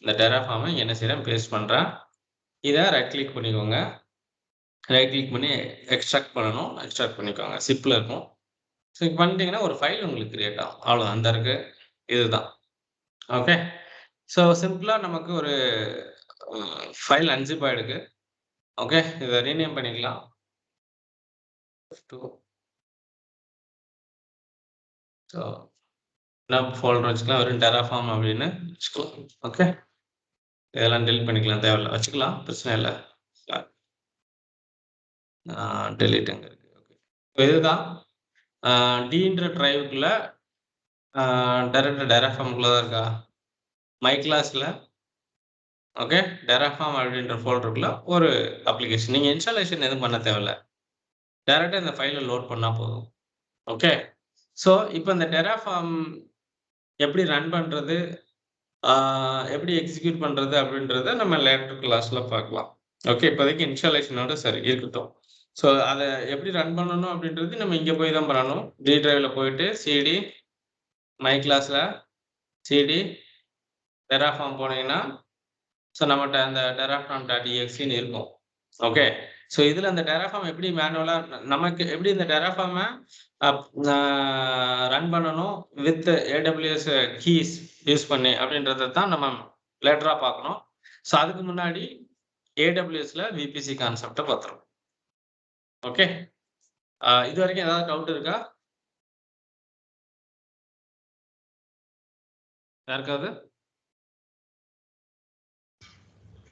இந்த Terraformஐ இங்க என்ன செய்றேன், பேஸ்ட் பண்றேன். இத ரைட் கிளிக் பண்ணிக்கோங்க. ரைட் கிளிக் பண்ணி எக்ஸ்ட்ராக்ட் பண்ணணும். எக்ஸ்ட்ராக்ட் பண்ணிக்கோங்க. சிப்ல இருக்கும். ஸோ இப்ப பண்ணிட்டீங்கன்னா ஒரு ஃபைல் உங்களுக்கு கிரியேட் ஆகும். அவ்வளோதான். அந்த இருக்கு. இதுதான். ஓகே. ஸோ சிம்பிளா நமக்கு ஒரு ஃபைல் அன்சிப் ஆயிடுக்கு. ஓகே. இத ரீநேம் பண்ணிக்கலாம். ஸோ நப் ஃபோல்டர் வச்சுக்கலாம். வெறும் Terraform அப்படின்னு வச்சுக்கலாம். ஓகே. இதெல்லாம் டெலீட் பண்ணிக்கலாம். தேவையில்ல. வச்சுக்கலாம். பிரச்சனை இல்ல. டெலீட் அங்க இருக்கு. ஓகே. இப்ப இதுதான். Dன்ற டிரைவ்க்குள்ள டைரக்ட்டா Terraformக்குள்ள தான் இருக்கா? மை கிளாஸ்ல ஓகே. Terraform அப்படின்ற ஃபோல்டருக்குள்ள ஒரு அப்ளிகேஷன். நீங்க இன்ஸ்டாலேஷன் எதுவும் பண்ண தேவையில்ல. டைரக்ட்டா இந்த ஃபைல லோட் பண்ணா போதும். ஓகே. ஸோ இப்ப இந்த Terraform எப்படி ரன் பண்றது? ஆ எப்படி எக்ஸிக்யூட் பண்றது அப்படின்றத நம்ம லேட்டர் கிளாஸ்ல பார்க்கலாம். ஓகே. இப்போதைக்கு இன்ஸ்டாலேஷனோட சரி இருக்கட்டும். ஸோ அத எப்படி ரன் பண்ணணும் அப்படின்றது நம்ம இங்க போய் தான் பண்ணணும். டி டிரைவ்ல போயிட்டு சிடி மை கிளாஸ்ல சிடி Terraform போனீங்கன்னா, ஸோ நம்மட்ட அந்த terraform.exeன்னு இருக்கும். ஓகே. ஸோ இதுல அந்த Terraform எப்படி மேனுவலா நமக்கு எப்படி இந்த Terraformஅ அப் அ ரன் பண்ணணும் வித் AWS கீஸ் யூஸ் பண்ணி அப்படின்றத தான் நம்ம லேட்டரா பார்க்கணும். ஸோ அதுக்கு முன்னாடி AWSல VPC கான்செப்ட்ட பார்த்துருவோம். ஓகே. இதுவரைக்கும் ஏதாவது டவுட் இருக்கா? யாருக்காவது?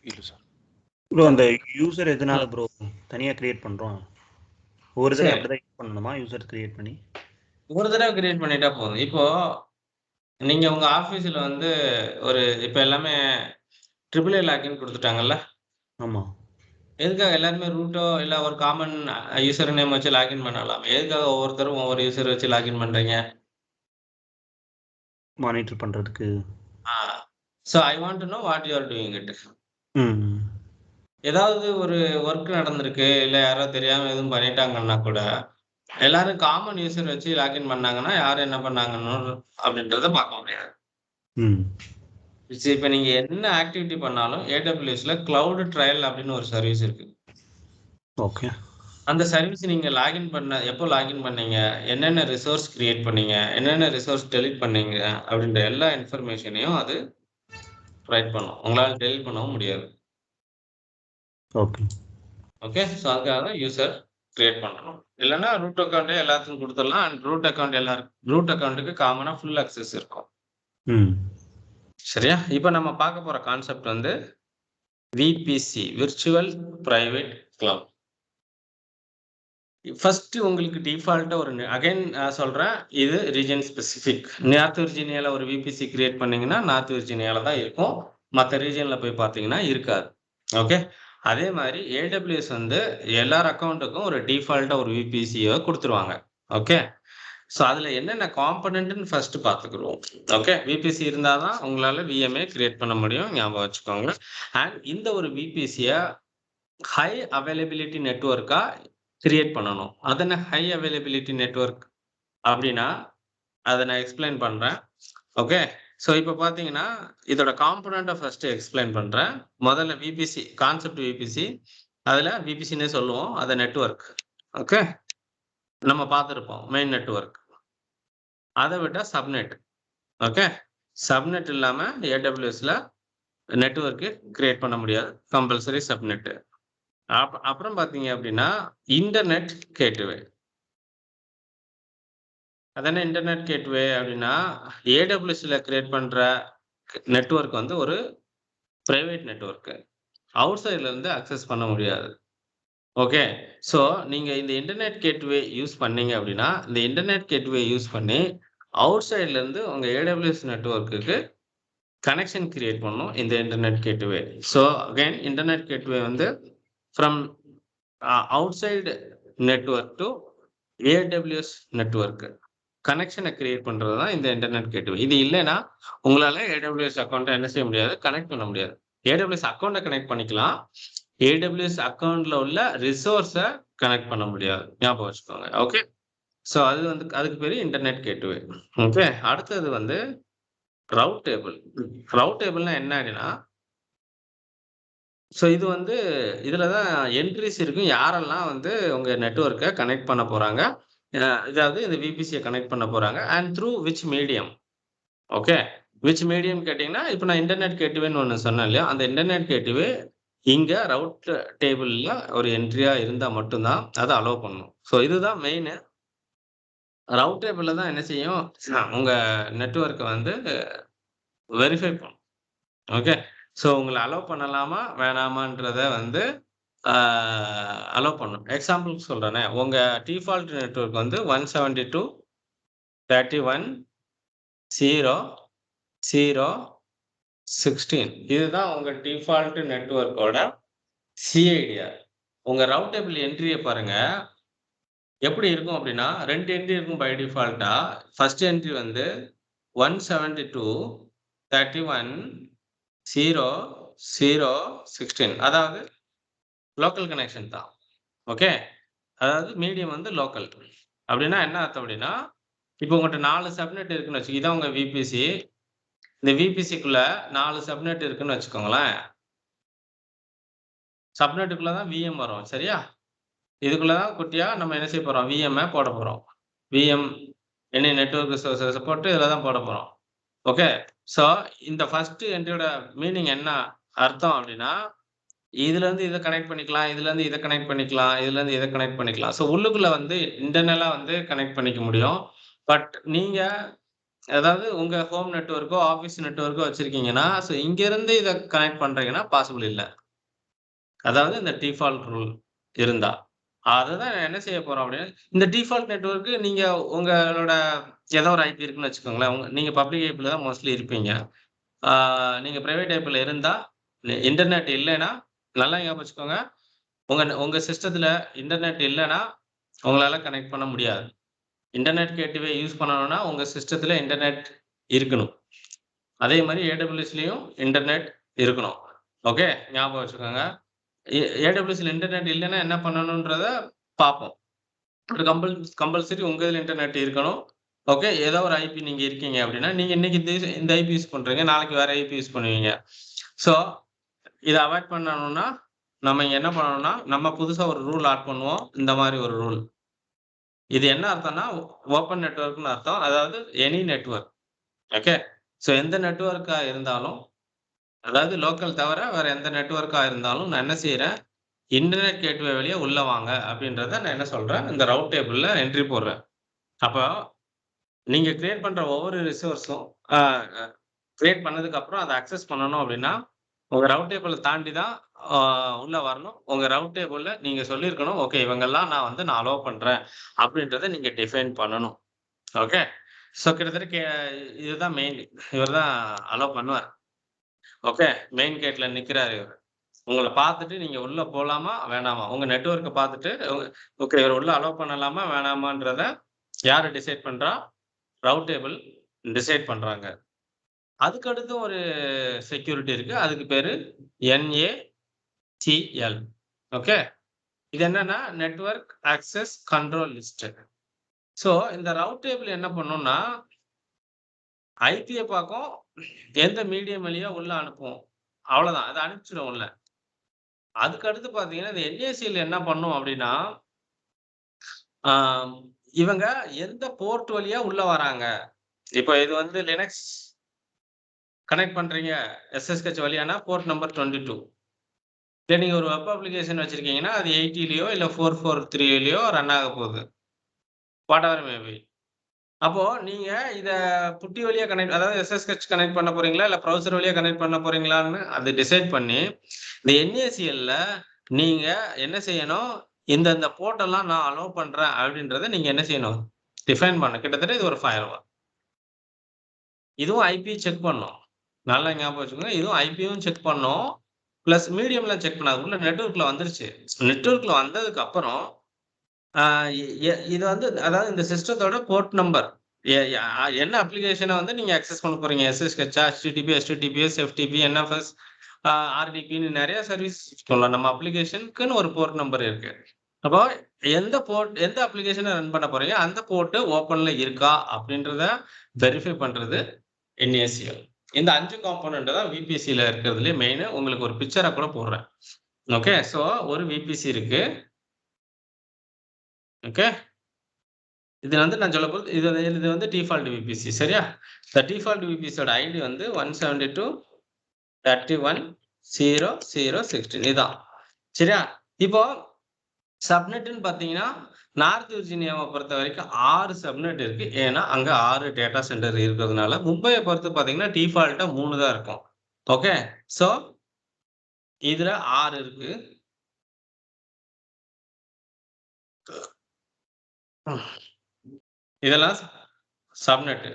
இல்ல சார். ப்ரோ அந்த யூசர் எதனால ப்ரோ தனியா கிரியேட் பண்றோம்? ஒரு தடவை சரி. அப்படிதான் யூஸ் பண்ணணுமா யூசர் கிரியேட் பண்ணி? ஒரு தடவை கிரியேட் பண்ணிட்டா போதும். இப்போ நீங்க உங்க ஆஃபீஸ்ல வந்து ஒரு இப்ப எல்லாமே AAA லாகின் குடுத்துட்டாங்கல்ல? ஆமா. எதுக்காக எல்லாருமே ரூட்டோ இல்ல ஒரு காமன் யூசர் நேம் வச்சு லாகின் பண்ணலாம். எதுக்காக ஒவ்வொருத்தரும் ஒவ்வொரு யூசர் வச்சு லாகின் பண்றீங்க? மானிட்டர் பண்றதுக்கு. So I want to know what you are doing it. ம். ஏதாவது ஒரு ஒர்க் நடந்திருக்கு, இல்ல யாரோ தெரியாம எதுவும் பண்ணிட்டாங்கன்னா கூட, எல்லாரும் காமன் யூசர் வச்சு லாகின் பண்ணாங்கன்னா, யார் என்ன பண்ணாங்கன்னு அப்படின்றத பார்க்க முடியாது. ம். சரி, இப்ப நீங்க என்ன ஆக்டிவிட்டி பண்ணாலும் AWSல கிளவுட் ட்ரையல் அப்படின்னு ஒரு சர்வீஸ் இருக்கு. ஓகே. அந்த சர்வீஸ் நீங்க எப்போ லாகின் பண்ணீங்க? என்னென்ன ரிசோர்ஸ் கிரியேட் பண்ணீங்க? என்னென்ன ரிசோர்ஸ் டெலீட் பண்ணீங்க? அப்படின்ற எல்லா இன்ஃபர்மேஷனையும் அது ரைட் பண்ணும். உங்களால டெலீட் பண்ணவும் முடியாது. ஓகே. ஓகே. ஸோ அதுக்காக தான் யூசர் கிரியேட் பண்ணணும். இல்லன்னா ரூட் அக்கவுண்டே எல்லாத்துக்கும் குடுத்துடலாம். அண்ட் ரூட் அக்கவுண்ட்டுக்கு காமனா ஃபுல் அக்சஸ் இருக்கும். ம். சரியா? இப்ப நம்ம பார்க்க போற கான்செப்ட் வந்து VPC virtual private cloud. First உங்களுக்கு டிஃபால்ட்டா ஒரு அகைன் சொல்றேன். இது ரீஜன் ஸ்பெசிஃபிக். நார்த் விர்ஜீனியால ஒரு VPC கிரியேட் பண்ணீங்கன்னா, நார்த் விர்ஜீனியால தான் இருக்கும். மத்த ரீஜியன்ல போய் பார்த்தீங்கன்னா இருக்காது. ஓகே. அதே மாரி AWS வந்து எல்லார் அக்கவுண்ட்டுக்கும் ஒரு டிஃபால்ட்டா ஒரு VPCய குடுத்துருவாங்க. ஓகே. ஸோ அதுல என்னென்ன காம்போனன்ட்ன்னு ஃபர்ஸ்ட் பார்த்துக்குருவோம். ஓகே. VPC இருந்தா தான் உங்களால VMA கிரியேட் பண்ண முடியும். ஞாபகம் வச்சுக்கோங்க. அண்ட் இந்த ஒரு VPCய ஹை அவைலபிலிட்டி நெட்வொர்க்கா கிரியேட் பண்ணணும். அது என்ன ஹை அவைலபிலிட்டி நெட்வொர்க் அப்படின்னா, அத நான் எக்ஸ்பிளைன் பண்றேன். ஓகே. ஸோ இப்ப பார்த்தீங்கன்னா, இதோட காம்போனன்ட்ட ஃபர்ஸ்ட் எக்ஸ்பிளைன் பண்றேன். முதல்ல VPC கான்செப்ட் VPC. அதுல VPCன்னே சொல்லுவோம். அது நெட்வொர்க். ஓகே. நம்ம பார்த்திருப்போம். Main network. அத விட்டா சப்நெட். ஓகே. சப்நெட் இல்லாம AWSல நெட்வொர்க் கிரியேட் பண்ண முடியாது. Compulsory subnet. அப்புறம் பார்த்தீங்க அப்படின்னா, இன்டர்நெட் கேட்வே. அதானே இன்டர்நெட் கேட்வே அப்படின்னா, AWSல கிரியேட் பண்ற நெட்வொர்க் வந்து ஒரு பிரைவேட் நெட்வொர்க். அவுட் சைட்ல இருந்து அக்சஸ் பண்ண முடியாது. ஓகே. ஸோ நீங்க இந்த இன்டர்நெட் கேட்வே யூஸ் பண்ணீங்க அப்படின்னா, இந்த இன்டர்நெட் கேட்வே யூஸ் பண்ணி அவுட் சைட்ல இருந்து உங்க AWS நெட்வொர்க்குக்கு கனெக்ஷன் கிரியேட் பண்ணும் இந்த internet gateway. So again internet gateway வந்து from outside network to AWS network கனெக்ஷனை கிரியேட் பண்றது தான் இந்த இன்டர்நெட் கேட்வே. இது இல்லைன்னா உங்களால AWS அக்கௌண்ட்டை என்ன செய்ய முடியாது? கனெக்ட் பண்ண முடியாது. AWS அக்கௌண்ட்டை கனெக்ட் பண்ணிக்கலாம். AWS அக்கௌண்ட்ல உள்ள ரிசோர்ஸை கனெக்ட் பண்ண முடியாது. ஞாபகம் வச்சுக்கோங்க. ஓகே. ஸோ அது வந்து அதுக்கு பேரு இன்டர்நெட் கேட்வே. ஓகே. அடுத்தது வந்து ரவுட் டேபிள். ரவுட் டேபிள்னா என்ன அப்படின்னா, ஸோ இது வந்து இதுல தான் என்ட்ரிஸ் இருக்கும். யாரெல்லாம் வந்து உங்க நெட்வொர்க்க கனெக்ட் பண்ண போறாங்க. இதாவது இந்த விபிசியை கனெக்ட் பண்ண போறாங்க. And through which medium? Okay. Which medium கேட்டீங்கன்னா, இப்ப நான் இன்டர்நெட் கேட்வேன்னு ஒண்ணு சொன்னேன் இல்லையா? அந்த இன்டர்நெட் கேட்வே இங்க ரவுட் டேபிள்ல ஒரு என்ட்ரியா இருந்தா மட்டும் தான் அத அலோவ் பண்ணணும். ஸோ இதுதான் மெயினு. ரவுட் டேபிள்ல தான் என்ன செய்யும்? உங்க நெட்வொர்க்க வந்து வெரிஃபை பண்ணும். ஓகே. ஸோ உங்கள அலோவ் பண்ணலாமா? வேணாமான்றத வந்து அலோவ் பண்ணும். எக்ஸாம்பிளுக்கு சொல்றேனே, உங்க டிஃபால்ட் நெட்வொர்க் வந்து 172.31.0.0.16 இதுதான் உங்க டிஃபால்ட் நெட்வொர்க்கோட சிஐடிஆர். உங்க ரவுட் டேபிள் என்ட்ரிய பாருங்க. எப்படி இருக்கும் அப்படின்னா, 2 என்ட்ரி இருக்கும் பை டிஃபால்ட்டா. ஃபர்ஸ்ட் என்ட்ரி வந்து 172.31.0.0.16 அதாவது லோக்கல் கனெக்ஷன் தான். ஓகே. அதாவது மீடியம் வந்து லோக்கல். அப்படின்னா என்ன அர்த்தம் அப்படின்னா, இப்போ உங்கட்ட 4 சப்நெட் இருக்குன்னு வச்சுக்க. இதான் உங்க விபிசி. இந்த விபிசிக்குள்ள 4 சப்நெட் இருக்குன்னு வச்சுக்கோங்களேன். சப்நெட்டுக்குள்ள தான் விஎம் வரும். சரியா? இதுக்குள்ள தான் குட்டியா நம்ம என்ன செய்ய போறோம்? விஎம்ம போட போறோம். விஎம் எனி நெட்வொர்க் ரிசோர்ஸஸ் போட்டு இதுல தான் போட போறோம். ஓகே. ஸோ இந்த ஃபர்ஸ்ட் என்ட்ரியோட மீனிங் என்ன அர்த்தம் அப்படின்னா, இதுலருந்து இத கனெக்ட் பண்ணிக்கலாம். இதுலருந்து இத கனெக்ட் பண்ணிக்கலாம். இதுலருந்து இத கனெக்ட் பண்ணிக்கலாம். ஸோ உள்ளுக்குள்ள வந்து இன்டர்னலா வந்து கனெக்ட் பண்ணிக்க முடியும். பட் நீங்க அதாவது உங்க ஹோம் நெட்வொர்க்கோ, ஆஃபீஸ் நெட்வொர்க்கோ வச்சிருக்கீங்கன்னா, ஸோ இங்கருந்து இத கனெக்ட் பண்றீங்கன்னா பாசிபிள் இல்ல. அதாவது இந்த டிஃபால்ட் ரூல் இருந்தா. அததான் என்ன செய்ய போறோம் அப்படின்னா, இந்த டிஃபால்ட் நெட்வொர்க் நீங்க உங்களோட ஏதோ ஒரு ஐபி இருக்குன்னு வச்சுக்கோங்களேன். நீங்க பப்ளிக் ஐபில தான் மோஸ்ட்லி இருப்பீங்க. ஆ நீங்க பிரைவேட் ஐபில இருந்தா, இன்டர்நெட் இல்லைன்னா, நல்லா ஞாபகம் வச்சுக்கோங்க. உங்க சிஸ்டத்துல இன்டர்நெட் இல்லன்னா, உங்களால கனெக்ட் பண்ண முடியாது. இன்டர்நெட் கேட்வே யூஸ் பண்ணணும்னா, உங்க சிஸ்டத்துல இன்டர்நெட் இருக்கணும். அதே மாரி ஏடபிள்யூஎஸ்லயும் இன்டர்நெட் இருக்கணும். ஓகே. ஞாபகம் வச்சுக்கோங்க. ஏடபிள்யூஎஸ்ல இன்டர்நெட் இல்லன்னா என்ன பண்ணணும்ன்றத பார்ப்போம். ஒரு கம்பல்சரி உங்க இதுல இன்டர்நெட் இருக்கணும். ஓகே. ஏதோ ஒரு ஐபி நீங்க இருக்கீங்க அப்படின்னா, நீங்க இன்னைக்கு இந்த ஐபி யூஸ் பண்றீங்க. நாளைக்கு வேற ஐபி யூஸ் பண்ணுவீங்க. ஸோ இத அவாய்ட் பண்ணணும்னா, நம்ம இங்க என்ன பண்ணணும்னா, நம்ம புதுசா ஒரு ரூல் ஆட் பண்ணுவோம். இந்த மாரி ஒரு ரூல். இது என்ன அர்த்தம்னா, ஓப்பன் நெட்வொர்க்ன்னு அர்த்தம். அதாவது எனி நெட்வொர்க். ஓகே. ஸோ எந்த நெட்வொர்க்கா இருந்தாலும், அதாவது லோக்கல் தவிர வேற எந்த நெட்வொர்க்கா இருந்தாலும் நான் என்ன செய்றேன், இன்டர்நெட் கேட்வே வழியா உள்ள வாங்க அப்படின்றத நான் என்ன சொல்றேன், இந்த ரவுட் டேபிள்ல என்ட்ரி போடுறேன். அப்போ நீங்க கிரியேட் பண்ற ஒவ்வொரு ரிசோர்ஸும் அ அ கிரியேட் பண்ணதுக்கு அப்புறம் அத அக்சஸ் பண்ணணும் அப்படின்னா, உங்க ரவுட் டேபிள தாண்டி தான் அ உள்ள வரணும். உங்க ரவுட் டேபிள்ல நீங்க சொல்லியிருக்கணும், ஓகே இவங்கெல்லாம் நான் அலோவ் பண்றேன் அப்படின்றத நீங்க டிஃபைன் பண்ணணும். ஓகே. ஸோ கிட்டத்தட்ட இதுதான் மெயின். இவர் தான் அலோவ் பண்ணுவார். ஓகே. மெயின் கேட்ல நிக்கிறாரு இவரு. உங்கள பார்த்துட்டு நீங்க உள்ள போலாமா? வேணாமா? உங்க நெட்வொர்க்க பார்த்துட்டு, ஓகே இவர உள்ள அலோவ் பண்ணலாமா? வேணாமான்றத யாரு டிசைட் பண்றா? ரவுட் டேபிள் டிசைட் பண்றாங்க. அதுக்கு அடுத்து ஒரு செக்யூரிட்டி இருக்கு. அதுக்கு பேரு NACL. ஓகே. இது என்னன்னா network access control list. So இந்த ரவுட் டேபிள் என்ன பண்ணும்னா, ஐபிய பார்க்கும். எந்த மீடியம் வழியா உள்ள அனுப்பும். அவ்வளோதான். அத அனுப்பிச்சிடும் உள்ள. அதுக்கு அடுத்து பார்த்தீங்கன்னா, இந்த NACL என்ன பண்ணும் அப்படின்னா, ஆ இவங்க எந்த போர்ட் வழியா உள்ள வராங்க. இப்ப இது வந்து லினக்ஸ் கனெக்ட் பண்றீங்க. SSH வழியானா போர்ட் நம்பர் 22. இல்ல நீங்க ஒரு வெப் அப்ளிகேஷன் வச்சிருக்கீங்கன்னா, அது 80லயோ இல்ல 443லயோ ரன் ஆக போகுது. Whatever may be. அப்போ நீங்க இத புட்டி வழியா கனெக்ட் அதாவது SSH கனெக்ட் பண்ண போறீங்களா? இல்ல ப்ரௌசர் வழியா கனெக்ட் பண்ண போறீங்களான்னு அது டிசைட் பண்ணி, இந்த NACLல நீங்க என்ன செய்யணும்? இந்த போர்ட் எல்லாம் நான் அலோவ் பண்றேன் அப்படின்றத நீங்க என்ன செய்யணும்? டிஃபைன் பண்ணணும். கிட்டத்தட்ட இது ஒரு ஃபயர்வால். இதுவும் ஐபி செக் பண்ணும். நல்லா ஞாபகம் வச்சுக்கோங்க. இதுவும் ஐபியும் செக் பண்ணும். பிளஸ் மீடியம்ல செக் பண்ணாது. உள்ள நெட்வொர்க்ல வந்துருச்சு. நெட்வொர்க்ல வந்ததுக்கு அப்புறம், ஆ இது வந்து அதாவது இந்த சிஸ்டத்தோட போர்ட் நம்பர். என்ன அப்ளிகேஷன வந்து நீங்க அக்சஸ் பண்ண போறீங்க? SSH, HTTP, HTTPS, FTP, NFS, RDPன்னு நெறைய சர்வீஸ் சொல்லலாம். நம்ம அப்ளிகேஷனுக்குன்னு ஒரு போர்ட் நம்பர் இருக்கு. அப்போ எந்த அப்ளிகேஷன ரன் பண்ண போறீங்க, அந்த போர்ட் ஓப்பன்ல இருக்கா அப்படின்றத வெரிஃபை பண்றது NACL. இந்த 5 காம்போனன்ட் தான் விபிசில இருக்கிறதுலயே மெயின். உங்களுக்கு ஒரு பிக்சரா கூட போடுறேன். ஓகே. சோ ஒரு விபிசி இருக்கு. ஓகே. இது வந்து நான் சொல்ல போறது இது வந்து டிஃபால்ட் விபிசி சரியா? இந்த டிஃபால்ட் விபிசியோட ஐடி வந்து 172.31.0.0.16 இதான். சரியா? இப்போ சப்நெட்னு பார்த்தீங்கன்னா, நார்த் விர்ஜீனியாவை பொறுத்தவரைக்கும் 6 சப்நெட் இருக்கு. ஏன்னா, அங்க 6 டேட்டா சென்டர் இருக்கிறதுனால, மும்பைய பொறுத்து பார்த்தீங்கன்னா, டிஃபால்ட்டா 3 தான் இருக்கும். ஓகே. ஸோ, இதுல 6 இருக்கு. இதெல்லாம் சப்நெட்.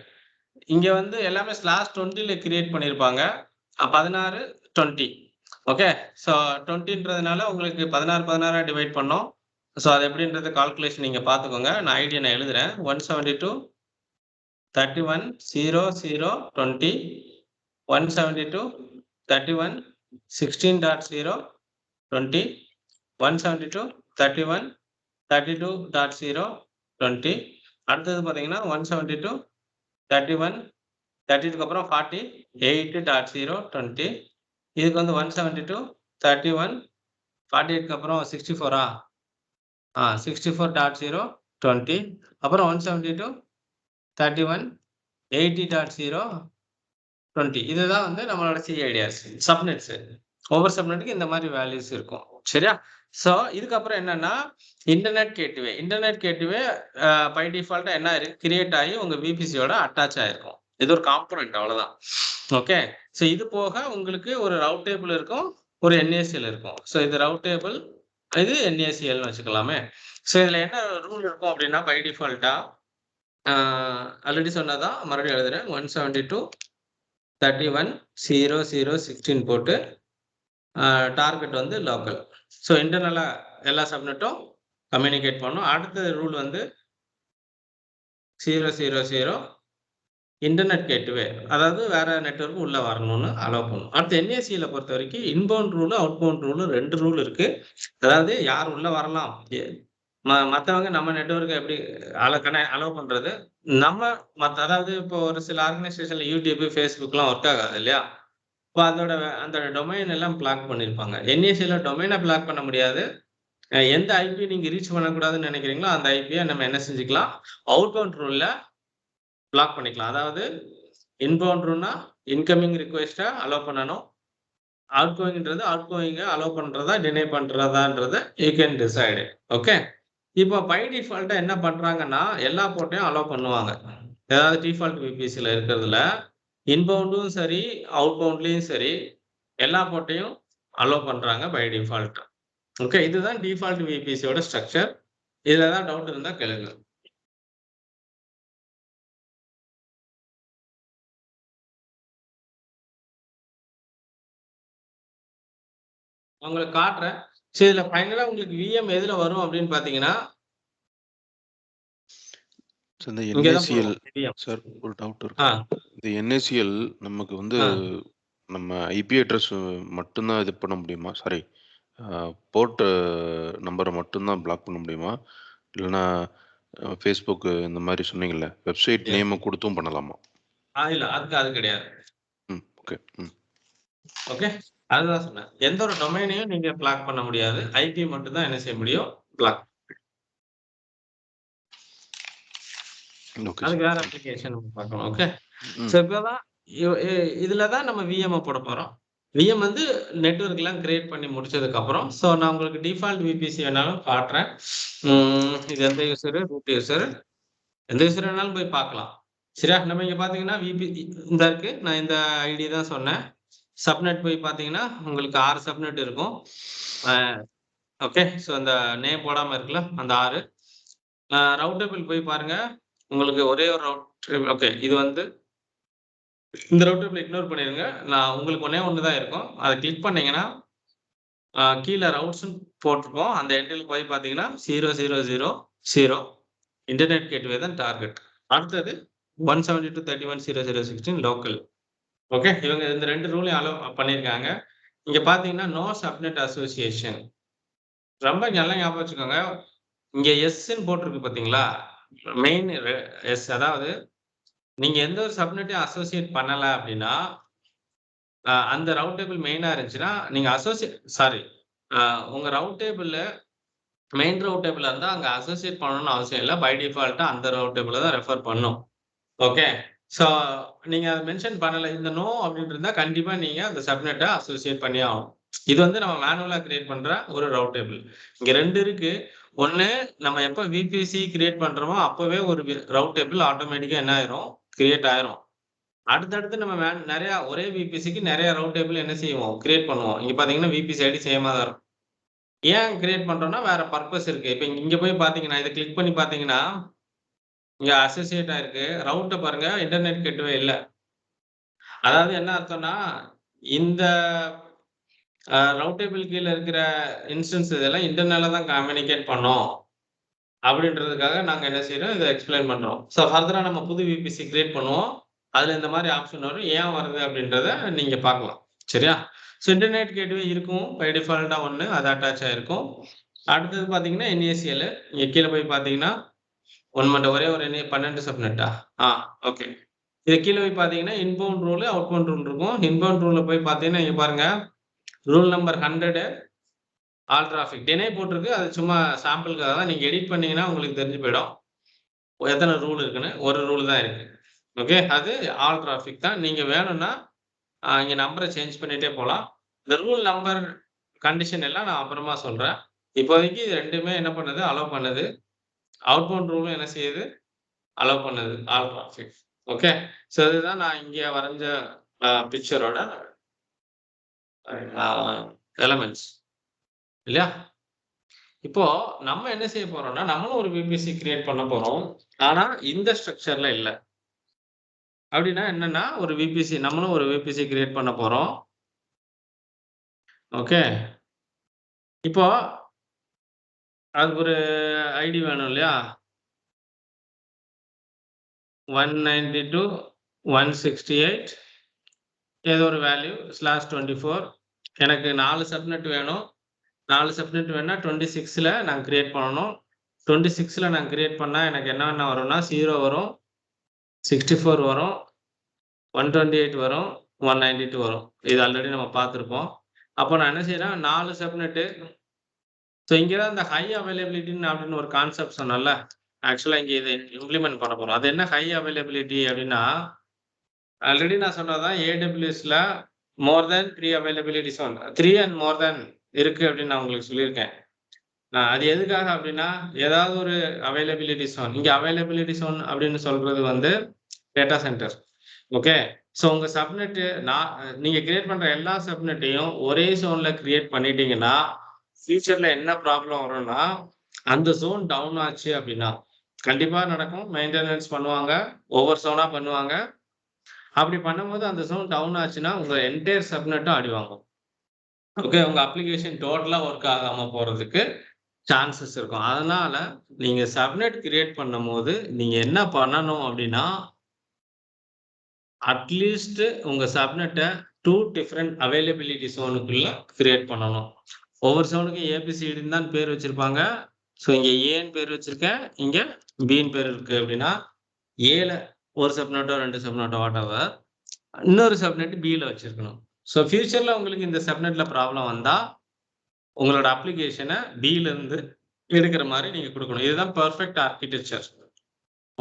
இங்க வந்து எல்லாமே /20ல கிரியேட் பண்ணியிருப்பாங்க. 16, 20. ஓகே. ஸோ 20ன்றதுனால உங்களுக்கு 16, 16ஆ டிவைட் பண்ணோம். ஸோ அது எப்படின்றது கால்குலேஷன் நீங்க பார்த்துக்கோங்க. நான் ஐடியா நான் எழுதுறேன். 172.31.0.0.20 172.31.16.0.20 172.31.32.0.20 அடுத்தது பார்த்தீங்கன்னா 172.31 32க்கு அப்புறம் 40 8.0.20 இதுக்கு வந்து 172.31 48க்கு அப்புறம் 64ஆ 64.0.20 அப்புறம் 172.31 80.0.20 இதுதான் வந்து நம்மளோட சிஐடிஆர்ஸ் சப்நெட்ஸ். ஒவ்வொரு சப்நெட்டுக்கு இந்த மாதிரி வேல்யூஸ் இருக்கும். சரியா? ஸோ இதுக்கப்புறம் என்னன்னா இன்டர்நெட் கேட்வே பை டிஃபால்ட்டா என்ன கிரியேட் ஆகி உங்க விபிசியோட அட்டாச் ஆயிருக்கும். இது ஒரு காம்போனன்ட் அவ்வளவுதான். ஓகே. ஸோ இது போக உங்களுக்கு ஒரு ரவுட் டேபிள் இருக்கும், ஒரு என்ஏசிஎல் இருக்கும். ஸோ இது ரவுட் டேபிள், இது என்ஏசிஎல்னு வச்சுக்கலாமே. ஸோ இதுல என்ன ரூல் இருக்கும் அப்படின்னா பை டிஃபால்ட்டா ஆல்ரெடி சொன்னதான் மறுபடியும் எழுதுறேன். 172.31.0.0.16 போட்டு டார்கெட் வந்து லோக்கல். ஸோ இன்டர்னலா எல்லா சப்நெட்டும் கம்யூனிகேட் பண்ணும். அடுத்த ரூல் வந்து 0.0.0 இன்டர்நெட் கேட்வே அதாவது வேற நெட்வொர்க் உள்ள வரணும்னு அலோவ் பண்ணும். அடுத்து என்ஏசிஎல பொறுத்த வரைக்கும் inbound rule, outbound rule 2 rule இருக்கு. அதாவது யார் உள்ள வரலாம், மத்தவங்க நம்ம நெட்வொர்க்க எப்படி அலோவ் பண்றது. அதாவது இப்போ ஒரு சில ஆர்கனைசேஷன்ல யூடியூப், ஃபேஸ்புக்லாம் ஒர்க் ஆகாது இல்லையா? இப்போ அந்த டொமைன் எல்லாம் பிளாக் பண்ணியிருப்பாங்க. என்ஏசிஎல டொமைனை பிளாக் பண்ண முடியாது. எந்த ஐபி நீங்க ரீச் பண்ணக்கூடாதுன்னு நினைக்கிறீங்களோ அந்த ஐபியை நம்ம என்ன செஞ்சுக்கலாம், அவுட்பவுண்ட் ரூல்ல பிளாக் பண்ணிக்கலாம். அதாவது இன்பவுண்ட் ரூல்னா இன்கமிங் ரிக்வெஸ்ட்டை அலோவ் பண்ணணும். அவுட் கோயிங்க அலோவ் பண்றதா டினை பண்றதான்றத யூ கேன் டிசைடு. ஓகே. இப்போ பை டிஃபால்ட்டா என்ன பண்றாங்கன்னா எல்லா போர்ட்டையும் அலோவ் பண்ணுவாங்க. ஏதாவது டிஃபால்ட் விபிசில இருக்கிறதுல இன்பவுண்டும் சரி, அவுட்பவுண்ட்லயும் சரி எல்லா போர்ட்டையும் அலோவ் பண்றாங்க பை டிஃபால்ட். ஓகே. இதுதான் டிஃபால்ட் விபிசியோட ஸ்ட்ரக்சர். இதுல ஏதாவது டவுட் இருந்தா கேளுங்க. உங்களுக்கு காட்டுறேன். சரி, இதுல ஃபைனலா உங்களுக்கு விஎம் எதுல வரும் அப்படின்னு பாத்தீங்கன்னா இந்த இங்க தான் என்ஏசிஎல் போடுவோம் விஎம். சார் ஒரு டவுட் இருக்கு. இந்த என்ஏசிஎல் நமக்கு வந்து நம்ம ஐபி அட்ரஸ் மட்டும்தான் இது பண்ண முடியுமா? சாரி, போர்ட் நம்பரை மட்டும்தான் பிளாக் பண்ண முடியுமா? இல்லைன்னா ஃபேஸ்புக் இந்த மாதிரி சொன்னீங்கல்ல, வெப்சைட் நேமை கொடுத்தும் பண்ணலாமா? இல்ல அது கிடையாது. ஓகே. ஓகே. அதுதான் சொன்னேன். எந்த ஒரு டொமைனையும் நீங்க பிளாக் பண்ண முடியாது. ஐபி மட்டும் தான் என்ன செய்ய முடியும், பிளாக். அதுக்கு வேற அப்ளிகேஷன் பார்க்கணும். ஓகே. ஸோ இப்போதான் இதுல தான் நம்ம விஎம் போட போறோம். விஎம் வந்து நெட்வொர்க் எல்லாம் கிரியேட் பண்ணி முடிச்சதுக்கு அப்புறம் ஸோ நான் உங்களுக்கு டிஃபால்ட் விபிசி வேணாலும் காட்டுறேன். இது எந்த யூசரு, ரூட் யூசர், எந்த யூசர் வேணாலும் போய் பார்க்கலாம். சரியா? நம்ம இங்க பாத்தீங்கன்னா இந்த இருக்கு. நான் இந்த ஐடி தான் சொன்னேன். சப்நெட் போய் பார்த்தீங்கன்னா உங்களுக்கு 6 சப்நெட் இருக்கும். ஓகே. ஸோ அந்த நேம் போடாம இருக்குல்ல அந்த 6 ரவுட் டேபிள் போய் பாருங்க. உங்களுக்கு ஒரே ஒரு ரவுட். ஓகே. இது வந்து இந்த ரவுட் டேபிள் இக்னோர் பண்ணிருங்க. நான் உங்களுக்கு ஒண்ணு தான் இருக்கும். அதை கிளிக் பண்ணீங்கன்னா கீழே ரவுட்ஸ் போட்டிருப்போம். அந்த என்ட்ரியில் போய் பார்த்தீங்கன்னா 0.0.0.0 இன்டர்நெட் கேட்வே தான் டார்கெட். அடுத்தது 172.31.0.0.16 லோக்கல். ஓகே. இவங்க இந்த 2 ரூலையும் அலோவ் பண்ணியிருக்காங்க. இங்க பாத்தீங்கன்னா நோ சப்நெட் அசோசியேஷன். ரொம்ப நல்லா ஞாபகம் வச்சுக்கோங்க. இங்க எஸ்ன்னு போட்டிருக்கு பாத்தீங்களா, மெயின் எஸ். அதாவது நீங்க எந்த ஒரு சப்நெட்டையும் அசோசியேட் பண்ணல அப்படின்னா அந்த ரவுட் டேபிள் மெயினா இருந்துச்சுன்னா நீங்க உங்க ரவுட் டேபிள்ல மெயின் ரவுட் டேபிளா இருந்தா அங்க அசோசியேட் பண்ணணும்னு அவசியம் இல்ல. பை டிஃபால்ட்டா அந்த ரவுட் டேபிள தான் ரெஃபர் பண்ணும். ஓகே. ஸோ நீங்க அத மென்ஷன் பண்ணல. இந்த நோ அப்படின்னு இருந்தா கண்டிப்பா நீங்க அந்த சப்நெட்ட அசோசியேட் பண்ணியே ஆகணும். இது வந்து நம்ம மேனுவலா கிரியேட் பண்ற ஒரு ரவுட் டேபிள். இங்க 2 இருக்கு. ஒண்ணு நம்ம எப்ப விபிசி கிரியேட் பண்றோமோ அப்பவே ஒரு ரவுட் டேபிள் ஆட்டோமேட்டிக்கா என்ன ஆயிரும்? கிரியேட் ஆயிரும். அடுத்தடுத்து நம்ம நெறைய ஒரே விபிசிக்கு நெறைய ரவுட் டேபிள் என்ன செய்வோம்? கிரியேட் பண்ணுவோம். இங்க பார்த்தீங்கன்னா விபிசி ஐடி சேமா தான் இருக்கும். ஏன் கிரியேட் பண்றோம்னா வேற பர்ப்பஸ் இருக்கு. இப்ப இங்க போய் பார்த்தீங்கன்னா, இத கிளிக் பண்ணி பார்த்தீங்கன்னா, இங்க அசோசியேட் ஆயிருக்கு. ரவுட்ட பாருங்க இன்டர்நெட் கேட்வே இல்ல. அதாவது என்ன அர்த்தம்னா, இந்த ரவுட் டேபிள் கீழ இருக்கிற இன்ஸ்டன்ஸ் இதெல்லாம் இன்டர்னலா தான் கம்யூனிகேட் பண்ணும். அப்படின்றதுக்காக நாங்க என்ன செய்றோம், இத எக்ஸ்பிளைன் பண்றோம். ஸோ ஃபர்தரா நம்ம புது விபிசி கிரியேட் பண்ணுவோம். அதுல இந்த மாரி ஆப்ஷன் வரும். ஏன் வருது அப்படின்றத நீங்க பார்க்கலாம். சரியா? ஸோ இன்டர்நெட் கேட்வே இருக்கும். பை டிஃபால்ட்டா 1 அது அட்டாச் ஆயிருக்கும். அடுத்தது பார்த்தீங்கன்னா, NACL இங்க கீழ போய் பார்த்தீங்கன்னா, 1 மட்டும் ஒரே ஒரு 12 சப்நெட்டா? ஓகே. இது கீழ போய் பார்த்தீங்கன்னா, இன்பவுண்ட் ரூல், அவுட்பவுண்ட் ரூல் இருக்கும். இன்பவுண்ட் ரூல்ல போய் பார்த்தீங்கன்னா, இங்க பாருங்க rule number 100 all traffic deny போட்டிருக்கு. அது சும்மா சாம்பிளுக்காக தான். நீங்க எடிட் பண்ணீங்கன்னா உங்களுக்கு தெரிஞ்சு போயிடும். எத்தனை ரூல் இருக்குன்னு. ஒரு ரூல் தான் இருக்கு. ஓகே. அது ஆல் டிராஃபிக் தான். நீங்க வேணும்னா இங்க நம்பர சேஞ்ச் பண்ணிட்டே போலாம். இந்த ரூல் நம்பர் கண்டிஷன் எல்லாம் நான் அப்புறமா சொல்றேன். இப்போதைக்கு இது 2மே என்ன பண்ணுது? அலோவ் பண்ணுது. அவுட்பவுண்ட் ரூலும் என்ன செய்யுது? அலோவ் பண்ணுது. All traffic. ஓகே. ஸோ இதுதான் நான் இங்க வரைஞ்ச பிக்சரோட எலிமெண்ட்ஸ். இல்லையா? இப்போ நம்ம என்ன செய்ய போறோம்னா, நம்மளும் ஒரு விபிசி கிரியேட் பண்ண போறோம். ஆனா இந்த ஸ்ட்ரக்சர்ல இல்ல. அப்படின்னா என்னன்னா, ஒரு விபிசி நம்மளும் ஒரு விபிசி கிரியேட் பண்ண போறோம். ஓகே. இப்போ அதுக்கு ஒரு ஐடி வேணும் இல்லையா? 192.168 ஏதோ ஒரு வேல்யூ /24 எனக்கு 4 சப்நெட் வேணும். 4 சப்நெட் வேணும்னா 26ல நான் கிரியேட் பண்ணணும். 26ல நான் கிரியேட் பண்ணா எனக்கு என்னென்ன வரும்னா 0 வரும், 64 வரும், 128 வரும், 192 வரும். இது ஆல்ரெடி நம்ம பார்த்திருப்போம். அப்போ நான் என்ன செய்றேன் 4 சப்நெட். ஸோ இங்க தான் இந்த ஹை அவைலபிலிட்டி அப்படின்னு ஒரு கான்செப்ட் சொன்னேன்ல. ஆக்சுவலா இங்க இத இம்ப்ளிமெண்ட் பண்ண போறோம். அது என்ன ஹை அவைலபிலிட்டி அப்படின்னா, ஆல்ரெடி நான் சொன்னதுதான் AWSல மோர் தென் 3 அவைலபிலிட்டி ஜோன் 3 அண்ட் மோர் தென் இருக்கு அப்படின்னு நான் உங்களுக்கு சொல்லியிருக்கேன். அது எதுக்காக அப்படின்னா, ஏதாவது ஒரு அவைலபிலிட்டி ஜோன் இங்க அவைலபிலிட்டி ஜோன் அப்படின்னு சொல்றது வந்து டேட்டா சென்டர். ஓகே. ஸோ உங்க சப்நெட் நீங்க கிரியேட் பண்ற எல்லா சப்நெட்டையும் ஒரே ஜோன்ல கிரியேட் பண்ணிட்டீங்கன்னா, ஃபியூச்சர்ல என்ன ப்ராப்ளம் வரும்னா, அந்த ஜோன் டவுன் ஆச்சு அப்படின்னா, கண்டிப்பா நடக்கும். மெயின்டெனன்ஸ் பண்ணுவாங்க. ஒவ்வொரு ஜோனா பண்ணுவாங்க. அப்படி பண்ணும்போது அந்த ஜோன் டவுன் ஆச்சுன்னா, உங்க என்டையர் சப்நெட்டும் அடி வாங்கும். ஓகே. உங்க அப்ளிகேஷன் டோட்டலா ஒர்க் ஆகாம போறதுக்கு சான்சஸ் இருக்கும். அதனால நீங்க சப்நெட் கிரியேட் பண்ணும்போது, நீங்க என்ன பண்ணணும் அப்படின்னா, அட்லீஸ்ட் உங்க சப்நெட்ட 2 டிஃபரண்ட் அவைலபிலிட்டி ஜோனுக்குள்ள கிரியேட் பண்ணணும். ஒவ்வொரு ஜோனுக்கும் ABCDன்னு தான் பேர் வச்சிருப்பாங்க. ஸோ இங்க ஏன்னு பேர் வச்சிருக்கேன். இங்க பின்னு பேர் இருக்கு அப்படின்னா, ஏல ஒரு சப்நெட்டோ 2 சப்நெட்டோ வாட்டெவர். இன்னொரு சப்நெட் பில வச்சிருக்கணும். ஸோ ஃபியூச்சர்ல உங்களுக்கு இந்த சப்நெட்ல ப்ராப்ளம் வந்தா, உங்களோட அப்ளிகேஷன பில இருந்து எடுக்கிற மாதிரி நீங்க குடுக்கணும். இதுதான் பெர்ஃபெக்ட் ஆர்க்கிடெக்சர்.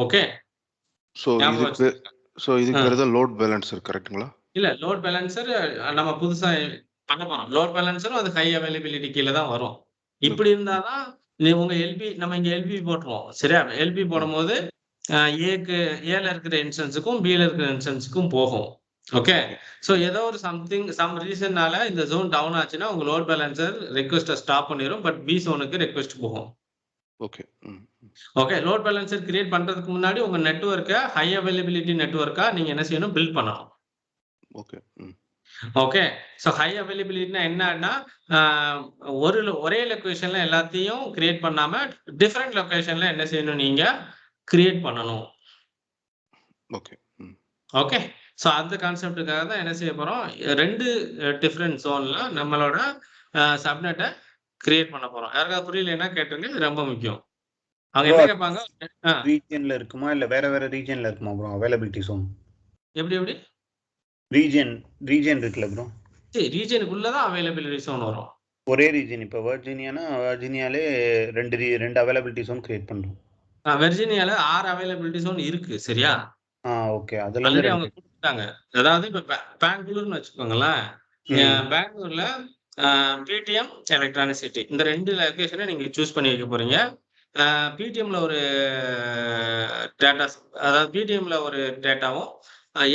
ஓகே. ஸோ ஞாபகம் இதுக்கு வச்சுக்கோங்க. பேர் தான் லோட் பேலன்சர் கரெக்ட்டுங்களா? இல்ல லோட் பேலன்சர் நம்ம புதுசா பண்ண போறோம். லோட் பேலன்சரும் அது ஹை அவைலபிலிட்டி கீழ தான் வரும். இப்படி இருந்தா தான் உங்க நம்ம இங்க எல்பி போட்டுருவோம். சரியா? எல்பி போடும்போது ஏல இருக்கிற இன்ஸ்டன்ஸுக்கும் பில இருக்கிற இன்ஸ்டன்ஸுக்கும் போகும். ஓகே. ஸோ ஏதோ ஒரு சம் ரீசன்னால இந்த ஜோன் டவுன் ஆச்சுன்னா, உங்க லோட் பேலன்சர் ரிக்வெஸ்ட்ட ஸ்டாப் பண்ணிரும். பட் பி ஜோனுக்கு ரிக்வெஸ்ட் போகும். Okay. Okay. Load balancer create பண்றதுக்கு முன்னாடி உங்க நெட்வொர்க்க ஹை அவைலபிலிட்டி நெட்வொர்க்கா நீங்க என்ன செய்யணும்? பில்ட் பண்ணணும். ஓகே. ஓகே. ஸோ ஹை அவைலபிலிட்டினா என்னன்னா, ஒரே லொகேஷன்ல எல்லாத்தையும் கிரியேட் பண்ணாம, டிஃபரண்ட் லொகேஷன்ல என்ன செய்யணும் நீங்க? கிரியேட் பண்ணணும். ஓகே. ஓகே. ஸோ அந்த கான்செப்ட்டுக்காக தான் என்ன செய்ய போறோம்? 2 டிஃபரண்ட் ஜோன்ல நம்மளோட சப்நெட்ட கிரியேட் பண்ண போறோம். யாருக்காவது புரியலைன்னா கேட்டுருங்க. இது ரொம்ப முக்கியம். அவங்க என்ன கேட்பாங்க? ரீஜியன்ல இருக்குமா இல்ல வேற ரீஜியன்ல இருக்குமா ப்ரோ அவைலபிலிட்டி ஜோன்? எப்படி? ரீஜியன் இருக்குல்ல ப்ரோ. சரி, ரீஜியனுக்குள்ள தான் அவைலபிலிட்டி ஜோன் வரும். ஒரே ரீஜன். இப்போ வர்ஜீனியானா வர்ஜீனியாலே ரெண்டு அவைலபிலிட்டி ஜோன் கிரியேட் பண்ணுறோம். வெர்ஜீனியால 6 அவைலபிலிட்டி ஜோன் இருக்கு, சரியா? ஓகே. அதுல ஆல்ரெடி இருந்து அவங்க கொடுத்துட்டாங்க. அதாவது இப்ப பெங்களூர்னு வச்சுக்கோங்களேன். பெங்களூர்ல பிடிஎம், எலக்ட்ரானிக் சிட்டி இந்த 2 லொகேஷனை நீங்க சூஸ் பண்ணி வைக்க போறீங்க. பிடிஎம்ல ஒரு டேட்டாஸ், அதாவது பிடிஎம்ல ஒரு டேட்டாவும்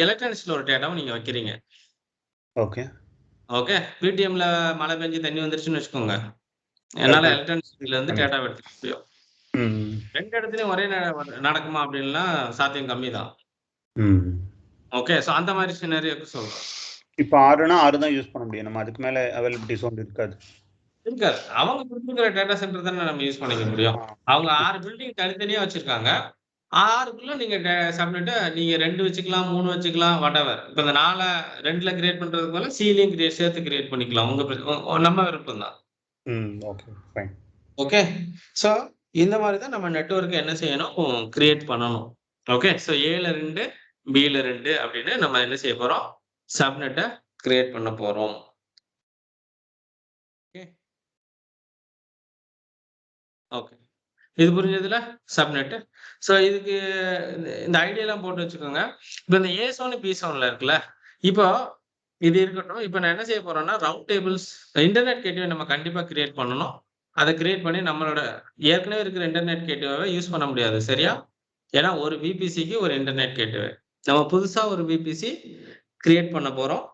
எலக்ட்ரானிக்ஸ்ல ஒரு டேட்டாவும் நீங்க வைக்கிறீங்க. ஓகே. ஓகே. பிடிஎம்ல மழை பெஞ்சு தண்ணி வந்துருச்சுன்னு வச்சுக்கோங்க, என்னால எலக்ட்ரானிக் சிட்டில இருந்து டேட்டா எடுத்துக்க முடியும். 2 இடத்துலயும் ஒரே நடக்குமா அப்படின்னா சாத்தியம் கம்மி தான். ஓகே. ஸோ அந்த மாதிரி சினாரியோக்கு சொல்றோம். இப்போ 6னா 6 தான் யூஸ் பண்ண முடியும். நம்ம அதுக்கு மேல அவைலபிலிட்டி ஜோன் இருக்காது. இருக்காது. அவங்க கொடுத்துருக்கிற டேட்டா சென்டர் தானே நம்ம யூஸ் பண்ணிக்க முடியும். அவங்க 6 பில்டிங் தனித்தனியா வச்சிருக்காங்க. 6க்குள்ள நீங்க சப்நெட்ட நீங்க 2 வச்சுக்கலாம், 3 வச்சுக்கலாம், வாட்டெவர். இப்ப இந்த 2ல கிரியேட் பண்றதுக்கு பதிலா சிலையும் சேர்த்து கிரியேட் பண்ணிக்கலாம். நம்ம விருப்பம் தான். Okay, fine. ஓகே. ஸோ இந்த மாதிரி தான் நம்ம நெட்வொர்க் என்ன செய்யணும், கிரியேட் பண்ணணும். ஓகே. ஸோ ஏல 2, பில 2 அப்படின்னு நம்ம என்ன செய்ய போறோம், சப்நெட்டை கிரியேட் பண்ண போறோம். ஓகே. இது புரிஞ்சதுல சப்நெட். ஸோ இதுக்கு இந்த ஐடியாலாம் போட்டு வச்சுக்கோங்க. இப்போ இந்த ஏ சோன் பி சோன்ல இருக்குல்ல, இப்போ இது இருக்கட்டும். இப்போ நான் என்ன செய்ய போறேன்னா, ரவுட் டேபிள்ஸ் இன்டர்நெட் கேட்வே நம்ம கண்டிப்பா கிரியேட் பண்ணணும். அதை கிரியேட் பண்ணி நம்மளோட ஏற்கனவே இருக்கிற இன்டர்நெட் கேட்வேவை யூஸ் பண்ண முடியாது, சரியா? ஏன்னா ஒரு விபிசிக்கு ஒரு இன்டர்நெட் கேட்வே. நம்ம புதுசா ஒரு விபிசி கிரியேட் பண்ண போறோம்.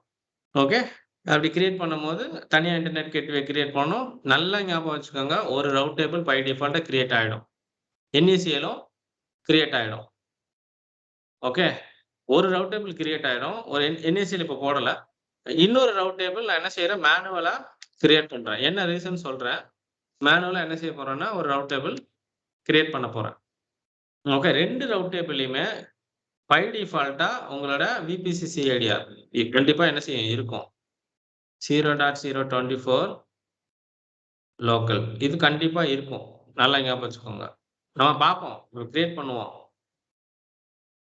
ஓகே. அப்படி கிரியேட் பண்ணும்போது தனியா இன்டர்நெட் கேட்வே கிரியேட் பண்ணணும். நல்லா ஞாபகம் வச்சுக்கோங்க, ஒரு ரவுட் டேபிள் பை டிஃபால்ட்டா கிரியேட் ஆயிடும். என்இசிஎலும் கிரியேட் ஆயிடும். ஓகே. ஒரு ரவுட் டேபிள் கிரியேட் ஆயிடும். ஒரு என்இசிஎல் இப்போ போடல. இன்னொரு ரவுட் டேபிள் நான் என்ன செய்யறேன், மேனுவலா கிரியேட் பண்றேன். என்ன ரீசன் சொல்றேன். மேனுவலா என்ன செய்ய போறேன்னா, ஒரு ரவுட் டேபிள் கிரியேட் பண்ண போறேன். ஓகே. 2 ரவுட் டேபிள்லையுமே பை டிஃபால்ட்டா உங்களோட விபிசி சிஐடிஆர் கண்டிப்பா என்ன செய்யும், இருக்கும். 0.024 லோக்கல். இது கண்டிப்பா இருக்கும். நல்லா ஞாபகம் வச்சுக்கோங்க. நம்ம பார்ப்போம், கிரியேட் பண்ணுவோம்.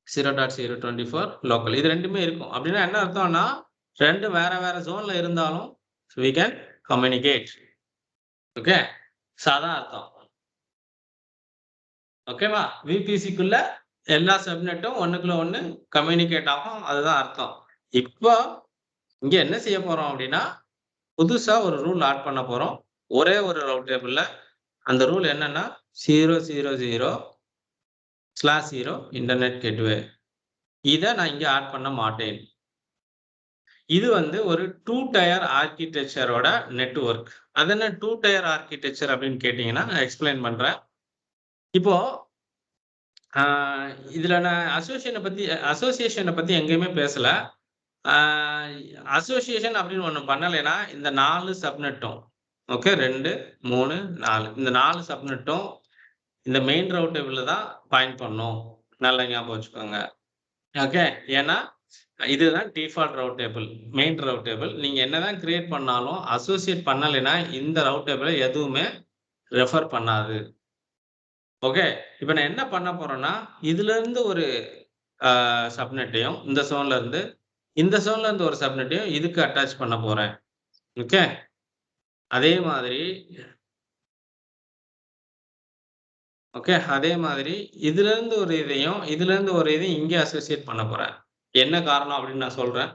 0.024 லோக்கல். இது 2மே இருக்கும். அப்படின்னா என்ன அர்த்தம்னா, 2 வேற வேற ஜோன்ல இருந்தாலும் we can communicate. ஓகே. அதான் அர்த்தம். ஓகேவா? விபிசிக்குள்ள எல்லா சப்நெட்டும் ஒண்ணுக்குள்ள ஒண்ணு கம்யூனிகேட் ஆகும். அதுதான் அர்த்தம். இப்போ இங்க என்ன செய்ய போறோம் அப்படின்னா, புதுசா ஒரு ரூல் ஆட் பண்ண போறோம். ஒரே ஒரு ரவுட் டேபிள்ல. அந்த ரூல் என்னன்னா 000/0 இன்டர்நெட் கேட்வே. இதை நான் இங்க ஆட் பண்ண மாட்டேன். இது வந்து ஒரு 2 டயர் ஆர்கிடெக்சரோட நெட்வொர்க். அது என்ன 2 டயர் ஆர்கிடெக்சர் அப்படின்னு கேட்டீங்கன்னா, நான் எக்ஸ்பிளைன் பண்றேன். இப்போ இதுல நான் அசோசியேஷனை பத்தி எங்கேயுமே பேசல. அசோசியேஷன் அப்படின்னு ஒண்ணு பண்ணலைன்னா, இந்த 4 சப்நெட்டும் ஓகே 2, 3, 4 இந்த 4 சப்நெட்டும் இந்த மெயின் ரவுட் டேபிள்ல தான் பாயிண்ட் பண்ணும். நல்லா ஞாபகம் வச்சுக்கோங்க. ஓகே. ஏன்னா இதுதான் default route table, main route table. நீங்க என்னதான் கிரியேட் பண்ணாலும் அசோசியேட் பண்ணலைன்னா இந்த ரவுட் டேபிளை எதுவுமே ரெஃபர் பண்ணாது. ஓகே. இப்போ நான் என்ன பண்ண போறேன்னா, இதுல இருந்து ஒரு சப்நெட்டையும் இந்த ஜோன்ல இருந்து ஒரு சப்நெட்டையும் இதுக்கு அட்டாச் பண்ண போறேன். ஓகே. அதே மாதிரி இதுல இருந்து ஒரு இதையும் இங்க அசோசியேட் பண்ண போறேன். என்ன காரணம் அப்படின்னு நான் சொல்றேன்.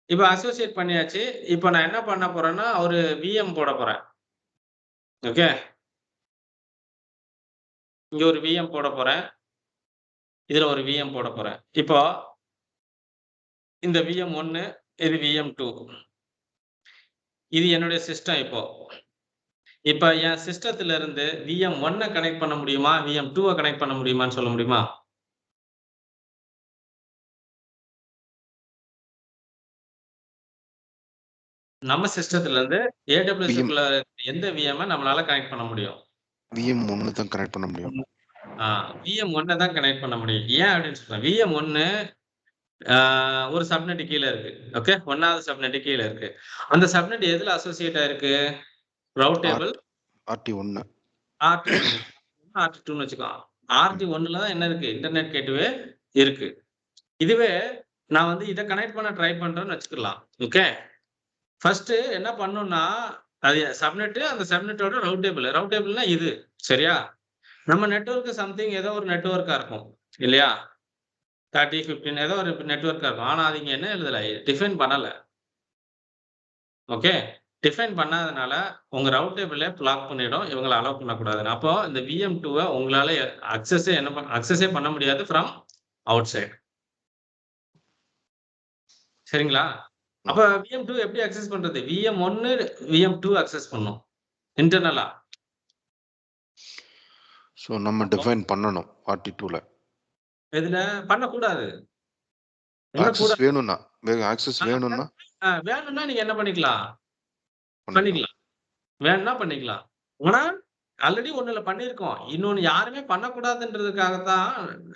இப்ப அசோசியேட் பண்ணியாச்சு. இப்ப நான் என்ன பண்ண போறேன்னா, ஒரு விஎம் போட போறேன். ஓகே. இங்க ஒரு விஎம் போட போறேன். இதுல ஒரு விஎம் போட போறேன். இப்போ இந்த விஎம் 1, இது விஎம் 2. இது என்னுடைய சிஸ்டம். இப்ப என் சிஸ்டத்துல இருந்து விஎம் 1 கனெக்ட் பண்ண முடியுமா, விஎம் 2 கனெக்ட் பண்ண முடியுமான்னு சொல்ல முடியுமா? நம்ம சிஸ்டத்துல இருந்து ஏடபிள்யூஎஸ்க்குள்ள எந்த விஎம் நம்மளால கனெக்ட் பண்ண முடியும்? விஎம் 1 தான் கனெக்ட் பண்ண முடியும். விஎம் 1 தான் கனெக்ட் பண்ண முடியும். ஏன் அப்படின்னு சொல்றேன், விஎம் 1 ஒரு சப்நெட் கீழ இருக்கு. ஓகே. 1வது சப்நெட் கீழ இருக்கு. அந்த சப்நெட் எதுல அசோசியேட் ஆயிருக்கு? ரவுட் டேபிள் RT1 RT2ன்னு வச்சுக்கோ. RT1ல தான் என்ன இருக்கு, இன்டர்நெட் கேட்வே இருக்கு. இதுவே நான் வந்து இதை கனெக்ட் பண்ண ட்ரை பண்றேன்னு வச்சுக்கலாம். ஓகே. ஃபர்ஸ்ட் என்ன பண்ணணும்னா, அது சப்நெட், அந்த சப்நெட்டோட ரவுட் டேபிள்னா இது. சரியா? நம்ம நெட்வொர்க் சம்திங் ஏதோ ஒரு நெட்வொர்க்கா இருக்கும். இல்லையா? 30, 15 ஏதோ ஒரு நெட்வொர்க்கா இருக்கும். ஆனா அது இங்க என்ன எழுதல? டிஃபைன் பண்ணல. ஓகே. டிஃபைன் பண்ணாதனால உங்க ரவுட் டேபிளே பிளாக் பண்ணிடும். இவங்கள அலோவ் பண்ணக்கூடாதுன்னு. அப்போ இந்த VM2 உங்களால அக்சஸே பண்ண முடியாது ஃப்ரம் அவுட் சைட். சரிங்களா? அப்ப VM2 எப்படி அக்சஸ் பண்றது? VM1 VM2 அக்சஸ் பண்ணும். இன்டர்னலா. ஸோ நம்ம டிஃபைன் பண்ணணும் 42ல. எதுல? பண்ணக்கூடாது. ஆக்சஸ் வேணும்னா ஆக்சஸ் வேணும்னா வேணும்னா நீங்க என்ன பண்ணிக்கலாம்? பண்ணிக்கலாம். வேணும்னா பண்ணிக்கலாம். ஆனா ஆல்ரெடி ஒண்ணுல பண்ணியிருக்கோம். இன்னொன்னு யாருமே பண்ணக்கூடாதுன்றதுக்காகத்தான்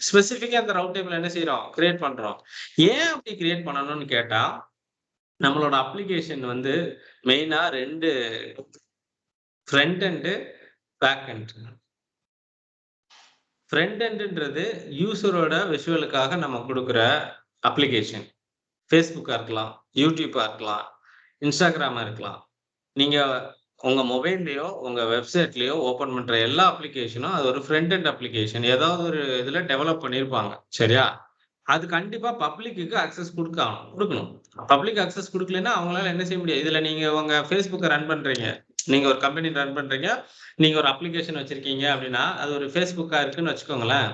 ஸ்பெசிஃபிக்கா அந்த ரவுட் டேபிள் என்ன செய்றோம்? கிரியேட் பண்றோம். ஏன் அப்படி கிரியேட் பண்ணணும்னு கேட்டா, நம்மளோட அப்ளிகேஷன் வந்து மெயினா 2 front end, back end. Front எண்ட்ன்றது யூசரோட விஷுவலுக்காக நம்ம குடுக்குற அப்ளிகேஷன். Facebookஆ இருக்கலாம், YouTubeஆ இருக்கலாம், Instagramஆ இருக்கலாம். நீங்க உங்க மொபைல்லயோ, உங்க வெப்சைட்லயோ ஓப்பன் பண்ற எல்லா அப்ளிகேஷனும் அது ஒரு ஃப்ரண்ட் எண்ட் அப்ளிகேஷன். ஏதாவது ஒரு இதுல டெவலப் பண்ணியிருப்பாங்க. சரியா? அது கண்டிப்பா பப்ளிக்குக்கு அக்சஸ் குடுக்கணும். பப்ளிக் அக்சஸ் குடுக்கலைன்னா அவங்களால என்ன செய்ய முடியாது? இதுல நீங்க உங்க Facebookஅ ரன் பண்றீங்க. நீங்க ஒரு கம்பெனி ரன் பண்றீங்க. நீங்க ஒரு அப்ளிகேஷன் வச்சிருக்கீங்க அப்படின்னா, அது ஒரு Facebookஆ இருக்குன்னு வச்சுக்கோங்களேன்.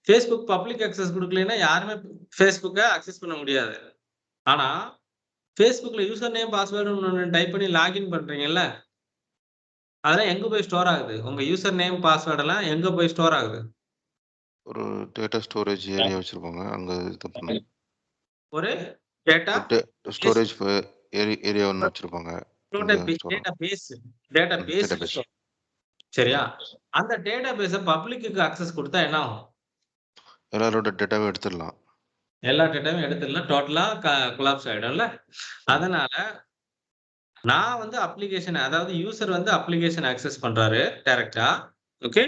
Facebook பப்ளிக் அக்சஸ் குடுக்கலைன்னா யாருமே Facebookஅ அக்சஸ் பண்ண முடியாது. ஆனா Facebookல யூசர் நேம், பாஸ்வேர்டுன்னு ஒண்ணு டைப் பண்ணி லாகின் பண்றீங்கல்ல, அதெல்லாம் எங்க போய் ஸ்டோர் ஆகுது? உங்க யூசர் நேம், பாஸ்வேர்ட் எல்லாம் எங்க போய் ஸ்டோர் ஆகுது? ஒரு டேட்டா ஸ்டோரேஜ் ஏரியா வச்சிருப்பாங்க. அங்க இது பண்ணும். ஒரு டேட்டா ஸ்டோரேஜ் ஏரியா ஒன்று வச்சிருப்பாங்க. Database. சரியா? அந்த டேட்டா பேஸ பப்ளிக்குக்கு அக்சஸ் குடுத்தா என்ன ஆகும்? எல்லாரோட டேட்டாவை எடுத்துடலாம். எல்லா டேட்டாவையும் எடுத்துடலாம். டோட்டலா கொலாப்ஸ் ஆயிடும்ல. அதனால நான் வந்து அப்ளிகேஷன், அதாவது யூசர் வந்து அப்ளிகேஷன் அக்சஸ் பண்றாரு டைரக்ட்டா. ஓகே.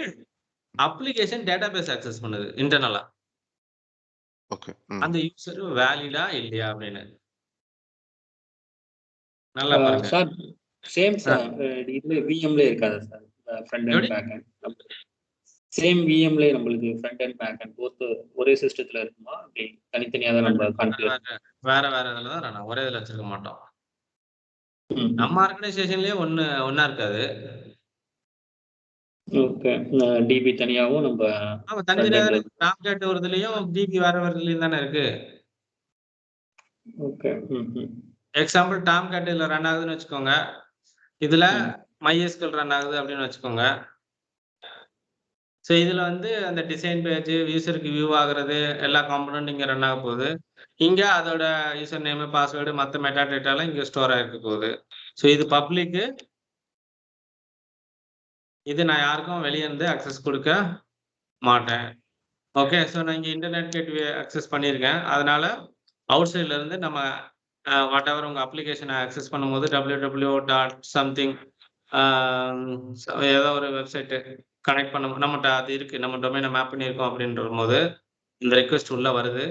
அப்ளிகேஷன் டேட்டாபேஸ் அக்சஸ் பண்ணுது இன்டர்னலா. ஓகே. அந்த யூசர் வேலிடா இல்லையா அப்படின்னு. நல்லா பாருங்க. சார் சேம் சார் இதுல விஎம்ல இருக்காதா சார்? ஃப்ரண்ட் அண்ட் எப்படி? பேக் அண்ட் சேம் விஎம்ல நம்மளுக்கு front end back end both ஒரே சிஸ்டத்துல இருக்குமா? அப்படி தனித்தனியா தான் நம்ம கான்ஃபிகர் வேற இதுல தான் ரன். ஒரே இதுல வச்சிருக்க மாட்டோம். நம்ம ஆர்கனைசேஷன்லயே ஒண்ணா இருக்காது. ஓகே. டிபி தனியாவும் நம்ம ஆமா, தனித்தனியா டாம்கேட் ஒரு இதுலயும் டிபி வேற இதுலயும் தானே இருக்கு. ஓகே. எக்ஸாம்பிள் டாம்கேட் இதுல ரன் ஆகுதுன்னு வச்சுக்கோங்க. இதுல MySQL ரன் ஆகுது அப்படின்னு வச்சுக்கோங்க. ஸோ இதுல வந்து அந்த டிசைன் பேஜ், யூசருக்கு வியூ ஆகுறது, எல்லா காம்போனன்ட் இங்க ரன் ஆக போகுது. இங்க அதோட யூசர் நேம், பாஸ்வேர்டு, மத்த மெட்டா டேட்டாலாம் இங்க ஸ்டோர் ஆயிருக்க போகுது. ஸோ இது பப்ளிக். இது நான் யாருக்கும் வெளிய இருந்து அக்சஸ் கொடுக்க மாட்டேன். ஓகே. ஸோ நான் இங்க இன்டர்நெட் கேட்வே அக்சஸ் பண்ணியிருக்கேன். அதனால அவுட் சைட்ல இருந்து நம்ம வாட்டெவர் உங்க அப்ளிகேஷனை அக்சஸ் பண்ணும்போது www.something ஏதோ ஒரு வெப்சைட் கனெக்ட் பண்ண நம்மகிட்ட அது இருக்கு. நம்ம டொமைனை மேப் பண்ணியிருக்கோம் அப்படின்ற போது இந்த ரெக்வெஸ்ட் உள்ள வருது.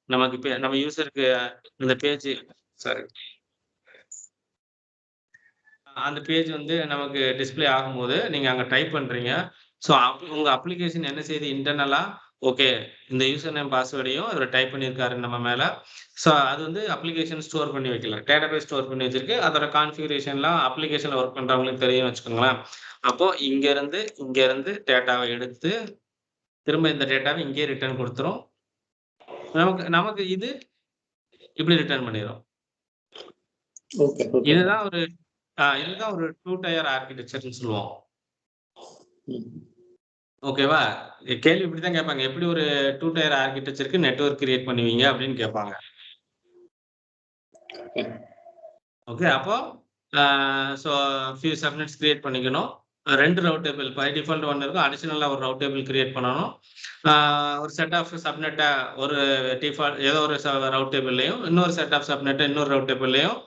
நமக்கு இப்ப நம்ம யூசருக்கு இந்த பேஜ் அந்த பேஜ் வந்து நமக்கு டிஸ்ப்ளே ஆகும்போது நீங்க அங்க டைப் பண்றீங்க. ஸோ உங்க அப்ளிகேஷன் என்ன செய்யுது? இன்டர்னலா ஓகே, இந்த யூசர் நேம், பாஸ்வேர்டையும் இவர் டைப் பண்ணியிருக்காரு நம்ம மேல. ஸோ அது வந்து அப்ளிகேஷன் ஸ்டோர் பண்ணி வைக்கலாம். டேட்டாபேஸ் ஸ்டோர் பண்ணி வச்சிருக்கு. அதோட கான்ஃபிகரேஷன்லாம் அப்ளிகேஷன்ல ஒர்க் பண்றவங்களுக்கு தெரியும்னு வச்சுக்கோங்களேன். அப்போ இங்க இருந்து டேட்டாவை எடுத்து திரும்ப இந்த டேட்டாவை இங்கே ரிட்டர்ன் கொடுத்துரும். நமக்கு இது இப்படி ரிட்டர்ன் பண்ணிரும். ஓகே. இதுதான் ஒரு 2 டயர் ஆர்கிடெக்சர்னு சொல்லுவோம். ஓகேவா? கேள்வி இப்படிதான் கேட்பாங்க. எப்படி ஒரு 2 டயர் ஆர்கிடெக்சருக்கு நெட்வொர்க் கிரியேட் பண்ணுவீங்க அப்படின்னு கேட்பாங்க. ஓகே. அப்போ ஸோ ஃபியூ சப்நெட்ஸ் கிரியேட் பண்ணிக்கணும். 2 ரவுட் டேபிள் பை டிஃபால்ட் 1 இருக்கும். அடிஷனலா ஒரு ரவுட் டேபிள் கிரியேட் பண்ணணும். ஒரு செட் ஆஃப் சப்நெட்டை ஒரு டிஃபால்ட் ஏதோ ஒரு ரவுட் டேபிள்லையும், இன்னொரு செட் ஆஃப் சப்நெட்டை இன்னொரு ரவுட் டேபிள்லையும்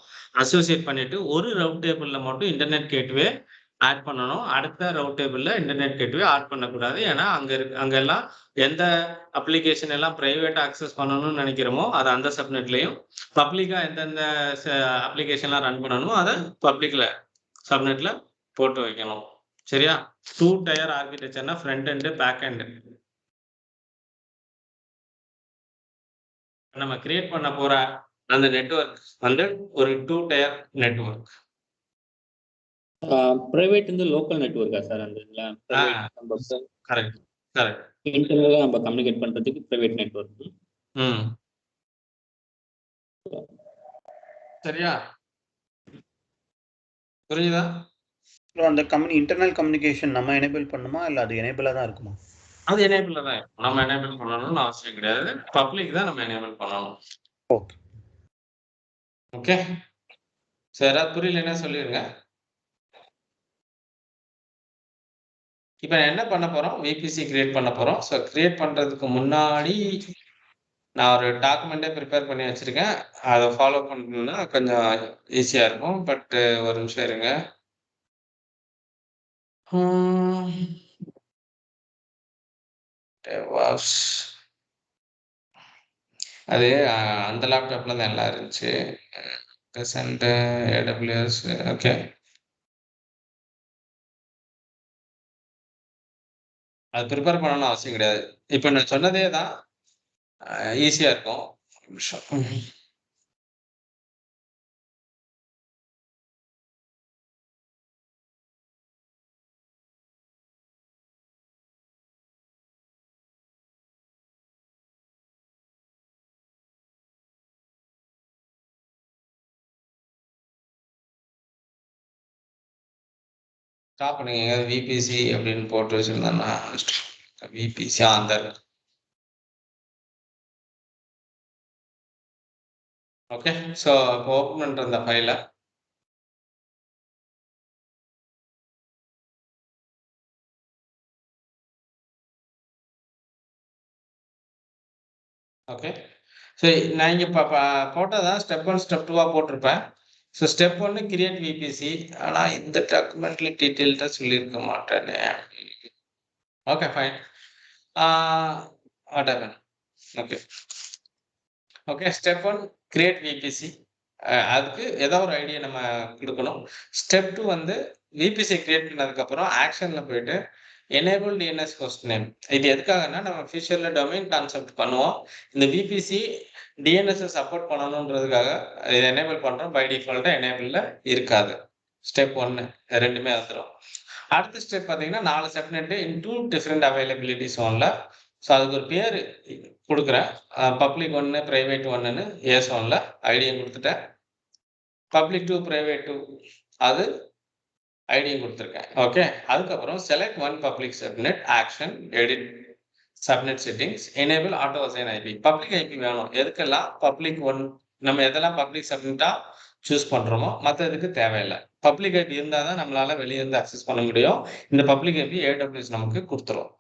அசோசியேட் பண்ணிட்டு ஒரு ரவுட் டேபிள்ல மட்டும் இன்டர்நெட் கேட்வே ஆட் பண்ணணும். அடுத்த ரவுட் டேபிள்ல இன்டர்நெட் கேட்வே ஆட் பண்ணக்கூடாது. ஏன்னா அங்க எல்லாம் எந்த அப்ளிகேஷன் எல்லாம் பிரைவேட்டா அக்சஸ் பண்ணணும்னு நினைக்கிறோமோ அது அந்த சப்நெட்லயும், பப்ளிக்கா எந்தெந்த அப்ளிகேஷன்லாம் ரன் பண்ணணுமோ அதை பப்ளிக்ல சப்நெட்ல போட்டு வைக்கணும். சரியா? 2 டயர் ஆர்க்கிடெக்சர்னா ஃப்ரண்ட் எண்ட், பேக் எண்ட். நம்ம கிரியேட் பண்ண போற அந்த நெட்வொர்க் வந்து ஒரு 2 டயர் நெட்வொர்க். பிரைவேட் வந்து லோக்கல் நெட்வொர்க்கா சார் அந்த இதுல? பிரைவேட் நம்ம கரெக்ட் கரெக்ட். இன்டர்னலா நம்ம கம்யூனிகேட் பண்றதுக்கு பிரைவேட் நெட்வொர்க். சரியா? புரியுதா? அந்த இன்டர்னல் கம்யூனிகேஷன் நம்ம எனேபிள் பண்ணுமா இல்ல அது எனேபிளா தான் இருக்குமா? அது எனேபிள்ல தான் இருக்கும். நம்ம எனேபிள் பண்ணணும்னு அவசியம் கிடையாது. பப்ளிக் தான் நம்ம எனேபிள் பண்ணணும். Okay okay. சரி, யாராவது புரியலன்னா சொல்லிடுங்க. இப்போ என்ன பண்ண போறோம்? விபிசி கிரியேட் பண்ண போறோம். ஸோ கிரியேட் பண்றதுக்கு முன்னாடி நான் ஒரு டாக்குமெண்ட்டே ப்ரிப்பேர் பண்ணி வச்சிருக்கேன். அதை ஃபாலோ பண்ணணும்னா கொஞ்சம் ஈஸியா இருக்கும். பட் ஒரு நிமிஷம் இருங்க. அது அந்த லேப்டாப்ல தான் எல்லாம் இருந்துச்சு. Present AWS. ஓகே. அது ப்ரிப்பேர் பண்ணணும்னு அவசியம் கிடையாது. இப்போ நான் சொன்னதே தான் ஈஸியா இருக்கும். ஒரு நிமிஷம். ஸ்டாப் பண்ணுங்க. எங்கேயாவது விபிசி அப்படின்னு போட்டு வச்சிருந்தேன்னா விபிசி அந்த ஓகே. ஸோ இப்போ ஓப்பன் பண்ற இந்த ஃபைலை ஓகே. ஸோ நான் இங்கே போட்டதான் ஸ்டெப் 1 ஸ்டெப் 2 போட்டிருப்பேன். So step 1 create VBC. ஆனால் இந்த டாக்குமெண்ட்ல டீட்டெயில்டாக சொல்லியிருக்க மாட்டேனே. Okay fine. What okay okay. Step 1 create VBC. அதுக்கு ஏதோ ஒரு ஐடியா நம்ம கொடுக்கணும். ஸ்டெப் 2 வந்து விபிசி கிரியேட் பண்ணதுக்கப்புறம் ஆக்ஷன்ல போயிட்டு எனேபிள் டிஎன்எஸ் ஹோஸ்ட் நேம். இது எதுக்காகனா நம்ம ஃபியூச்சர்ல டொமைன் கான்செப்ட் பண்ணுவோம். இந்த விபிசி டிஎன்எஸ் சப்போர்ட் பண்ணணுன்றதுக்காக இதை எனேபிள் பண்றோம். பை டிஃபால்ட்டா எனேபிள்ல இருக்காது. ஸ்டெப் 1 ரெண்டுமே வந்துடும். அடுத்த ஸ்டெப் பார்த்தீங்கன்னா 4 சப்நெட் இன் 2 டிஃப்ரெண்ட் அவைலபிலிட்டி ஜோன்ல. ஸோ அதுக்கு ஒரு பேர் கொடுக்குறேன். பப்ளிக் 1 பிரைவேட் 1ன்னு ஏ ஜோன்ல ஐடியும் கொடுத்துட்டேன். பப்ளிக் 2 பிரைவேட் 2 அது ஐடியும் கொடுத்துருக்கேன். ஓகே. அதுக்கப்புறம் select 1 public subnet action edit subnet settings enable auto assign IP. Public IP வேணும். எதுக்கெல்லாம் பப்ளிக் 1 நம்ம எதெல்லாம் பப்ளிக் சப்நெட்டா சூஸ் பண்றோமோ மற்றதுக்கு தேவையில்லை. பப்ளிக் ஐபி இருந்தால் தான் நம்மளால வெளியே இருந்து அக்சஸ் பண்ண முடியும். இந்த பப்ளிக் ஐபி AWS நமக்கு கொடுத்துரும்.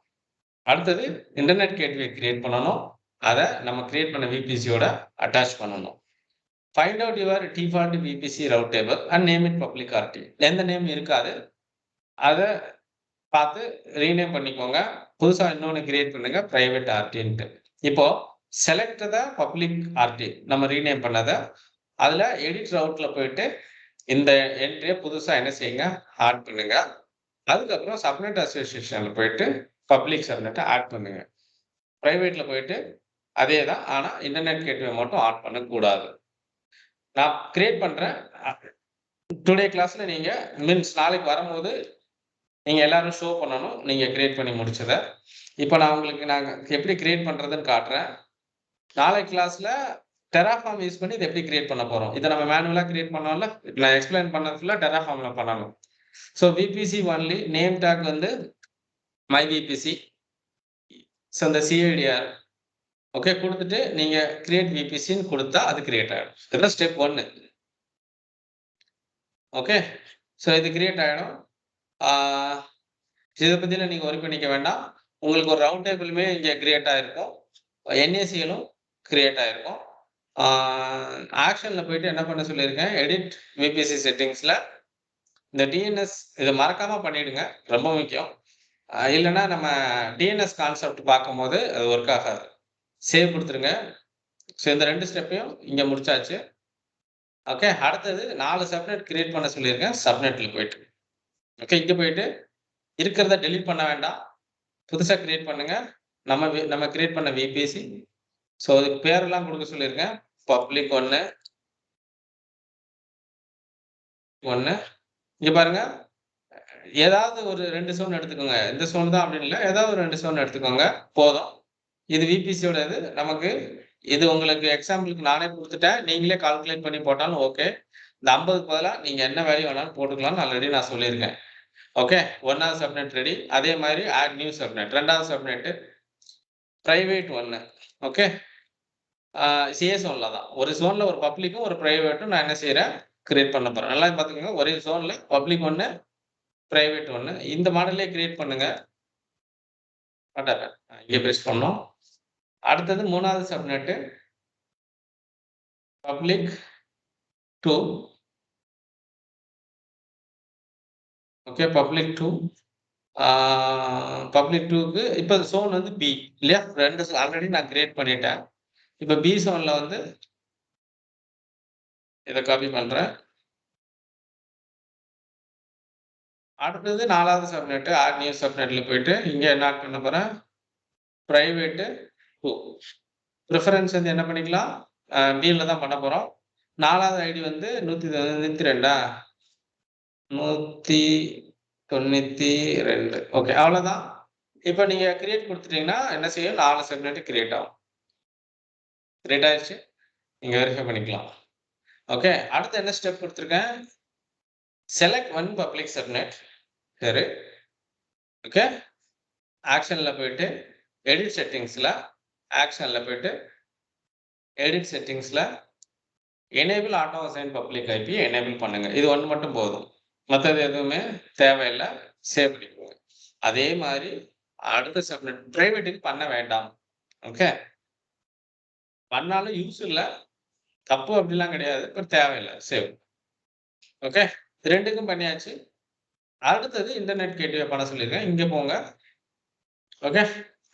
அடுத்தது இன்டர்நெட் கேட்வே கிரியேட் பண்ணணும். அதை நம்ம கிரியேட் பண்ண விபிசியோட அட்டாச் பண்ணணும். Find out your default VPC route table and name it public RT. எந்த நேம் இருக்காது அதை பார்த்து ரீநேம் பண்ணிக்கோங்க. புதுசா இன்னொன்று கிரியேட் பண்ணுங்க பிரைவேட் ஆர்டின்ட்டு. இப்போ செலக்ட் த பப்ளிக் ஆர்டி நம்ம ரீநேம் பண்ணதை அதுல எடிட் ரவுட்ல போயிட்டு இந்த என்ட்ரியை புதுசா என்ன செய்யுங்க ஆட் பண்ணுங்க. அதுக்கப்புறம் சப்நெட் அசோசியேஷன்ல போயிட்டு பப்ளிக் சப்நெட்டை ஆட் பண்ணுங்க. பிரைவேட்ல போயிட்டு அதே தான், ஆனா இன்டர்நெட் கேட்வே மட்டும் ஆட் பண்ணக்கூடாது. நான் கிரியேட் பண்றேன். டுடே கிளாஸ்ல நீங்க மீன்ஸ் நாளைக்கு வரும்போது நீங்க எல்லாரும் ஷோ பண்ணணும் நீங்க கிரியேட் பண்ணி முடிச்சதை. இப்போ நான் உங்களுக்கு எப்படி கிரியேட் பண்றதுன்னு காட்டுறேன். நாளைக்கு கிளாஸ்ல டெராஃபார்ம் யூஸ் பண்ணி இதை எப்படி கிரியேட் பண்ண போறோம். இதை நம்ம மேனுவலா கிரியேட் பண்ணோம்ல, நான் எக்ஸ்பிளைன் பண்ணதுல டெராஃபார்ம்ல பண்ணணும். So VBC only name take வந்து மை விபிசி. ஸோ இந்த சிஐடிஆர் ஓகே கொடுத்துட்டு நீங்க கிரியேட் விபிசின்னு கொடுத்தா அது கிரியேட் ஆகிடும். இதுதான் ஸ்டெப் 1. ஓகே. ஸோ இது கிரியேட் ஆகிடும். இதை பற்றின நீங்கள் ஒர்க் பண்ணிக்க வேண்டாம். உங்களுக்கு ஒரு ரவுண்ட் டேபிளுமே இங்கே கிரியேட் ஆகிருக்கும். என்ஏசிகளும் கிரியேட் ஆகிருக்கும். ஆக்ஷனில் போயிட்டு என்ன பண்ண சொல்லியிருக்கேன், எடிட் விபிசி செட்டிங்ஸில் இந்த டிஎன்எஸ் இதை மறக்காமல் பண்ணிவிடுங்க, ரொம்ப முக்கியம். இல்லைன்னா நம்ம டிஎன்எஸ் கான்செப்ட் பார்க்கும்போது அது ஒர்க் ஆகாது. சேவ் கொடுத்துருங்க. ஸோ இந்த 2 ஸ்டெப்பையும் இங்கே முடிச்சாச்சு. ஓகே. அடுத்தது 4 சப்நெட் கிரியேட் பண்ண சொல்லியிருக்கேன். சப்நெட்ல போயிட்டு. ஓகே. இங்க போயிட்டு இருக்கிறத டெலீட் பண்ண வேண்டாம். புதுசா கிரியேட் பண்ணுங்க. நம்ம கிரியேட் பண்ண VPC. ஸோ அதுக்கு பேரெல்லாம் கொடுக்க சொல்லியிருக்கேன். பப்ளிக் 1 இங்க பாருங்க. ஏதாவது ஒரு 2 சோன் எடுத்துக்கோங்க. இந்த சோன் தான் அப்படின்னு இல்ல. ஏதாவது ஒரு 2 சோன் எடுத்துக்கோங்க. போதும். இது VPCயோட இது. நமக்கு இது உங்களுக்கு எக்ஸாம்பிளுக்கு நானே குடுத்துட்டேன். நீங்களே கால்குலேட் பண்ணி போட்டாலும் ஓகே. இந்த 50க்கு பதிலா நீங்க என்ன வேல்யூ வேணாலும் போட்டுக்கலாம்னு ஆல்ரெடி நான் சொல்லியிருக்கேன். ஓகே. 1வது சப்நெட் ரெடி. அதே மாதிரி ஆட் நியூ சப்நெட். 2வது சப்நெட் பிரைவேட் 1. ஓகே. CS1ல தான். ஒரு ஜோன்ல ஒரு பப்ளிக்கும் ஒரு பிரைவேட்டும் நான் என்ன செய்றேன்? கிரியேட் பண்ண போறேன். நல்லா பார்த்துக்கோங்க. ஒரே ஜோன்ல பப்ளிக் 1, பிரைவேட் 1. இந்த மாடல்லே கிரியேட் பண்ணுங்க. இங்க பேஸ்ட் பண்ணோம். அடுத்தது 3வது subnet public 2. Okay. Public 2 public 2க்கு இப்ப ஜோன் வந்து B இல்லையா? 2 ஆல்ரெடி நான் கிரியேட் பண்ணிட்டேன். இப்ப B ஜோன்ல வந்து இத காப்பி பண்றேன். அடுத்தது 4வது சப்நெட் ஆட் நியூ சப்நெட்ல போயிட்டு இங்க என்ன ஆட் பண்ண போறேன்? பிரைவேட் 2. பிரெஃபரன்ஸ் வந்து என்ன பண்ணிக்கலாம்? Bல தான் பண்ண போறோம். 4வது ஐடி வந்து 192 192. ஓகே. அவ்வளவுதான். இப்ப நீங்க கிரியேட் குடுத்துட்டீங்கன்னா என்ன செய்யும்? 4 சப்நெட் கிரியேட் ஆகும். கிரியேட் ஆயிருச்சு. நீங்க வெரிஃபை பண்ணிக்கலாம். ஓகே. அடுத்து என்ன ஸ்டெப் குடுத்திருக்கேன்? Select one public subnet. சரி. ஓகே. ஆக்ஷன்ல போயிட்டு எடிட் செட்டிங்ஸ்ல ஆக்ஷன்ல போயிட்டு எடிட் செட்டிங்ஸ்ல enable auto assign public IP enable பண்ணுங்க. இது ஒண்ணு மட்டும் போதும். மத்தது எதுவுமே தேவையில்ல. சேவ் பண்ணிக்கோங்க. அதே மாதிரி அடுத்த சப்நெட் பிரைவேட்டுக்கு பண்ண வேண்டாம். ஓகே. பண்ணாலும் யூஸ் இல்ல. தப்பு அப்படிலாம் கிடையாது. பட் தேவையில்ல. சேவ். ஓகே. 2க்கும் பண்ணியாச்சு. அடுத்தது இன்டர்நெட் கேட்வே பண்ண சொல்லியிருக்கேன். இங்க போங்க. ஓகே.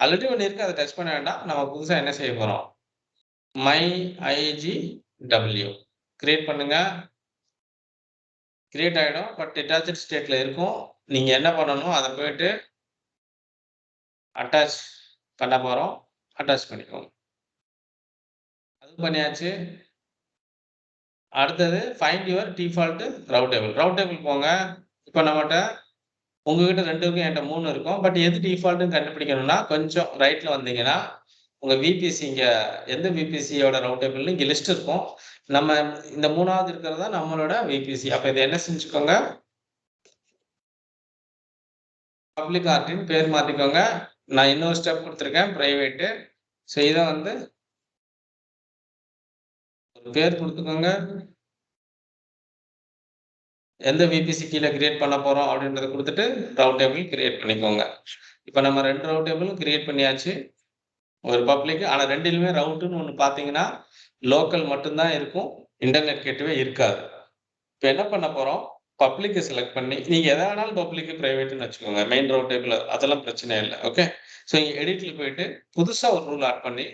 ஆல்ரெடி ஒண்ணு இருக்கு. அத டச் பண்ண வேண்டாம். நம்ம புதுசா என்ன செய்ய போறோம்? MyIGW கிரியேட் பண்ணுங்க. கிரியேட் ஆயிடும். பட் டிட்டாச்ட் ஸ்டேட்ல இருக்கும். நீங்க என்ன பண்ணணும்? அத போயிட்டு அட்டாச் பண்ண போறோம். அட்டாச் பண்ணிக்கோங்க. அது பண்ணியாச்சு. அடுத்தது find your default route table. Route table போங்க. இப்ப நம்மட்ட உங்ககிட்ட 2 இருக்கும். என்கிட்ட 3 இருக்கும். பட் எது டிஃபால்ட்னு கண்டுபிடிக்கணும்னா கொஞ்சம் ரைட்ல வந்தீங்கன்னா உங்க VPC இங்க எந்த VPCயோட ரவுட் டேபிள்னு இங்க லிஸ்ட் இருக்கும். நம்ம இந்த 3வது இருக்கிறது தான் நம்மளோட VPC. அப்ப இத என்ன செஞ்சுக்கோங்க? பப்ளிக் ஆர்டின் பேர் மாத்திக்கோங்க. நான் இன்னொரு ஸ்டெப் குடுத்திருக்கேன். பிரைவேட். சோ இத வந்து ஒரு பேர் குடுத்துக்கோங்க. எந்த VPC கீழ கிரியேட் பண்ண போறோம் அப்படின்றத குடுத்துட்டு ரவுட் டேபிள் கிரியேட் பண்ணிக்கோங்க. இப்ப நம்ம 2 ரவுட் டேபிள் கிரியேட் பண்ணியாச்சு. ஒரு பப்ளிக். ஆனா 2லுமே ரவுட்ன்னு ஒண்ணு பார்த்தீங்கன்னா லோக்கல் மட்டும் தான் இருக்கும். இன்டர்நெட் கேட்வே இருக்காது. இப்ப என்ன பண்ண போறோம்? பப்ளிக்க செலக்ட் பண்ணி நீங்க எத வேணாலும் பப்ளிக், பிரைவேட்ன்னு வச்சுக்கோங்க. மெயின் ரவுட் டேபிள் அதெல்லாம் பிரச்சனை இல்ல. ஓகே. சோ இங்க எடிட்ல போயிட்டு புதுசா ஒரு ரூல் ஆட் பண்ணி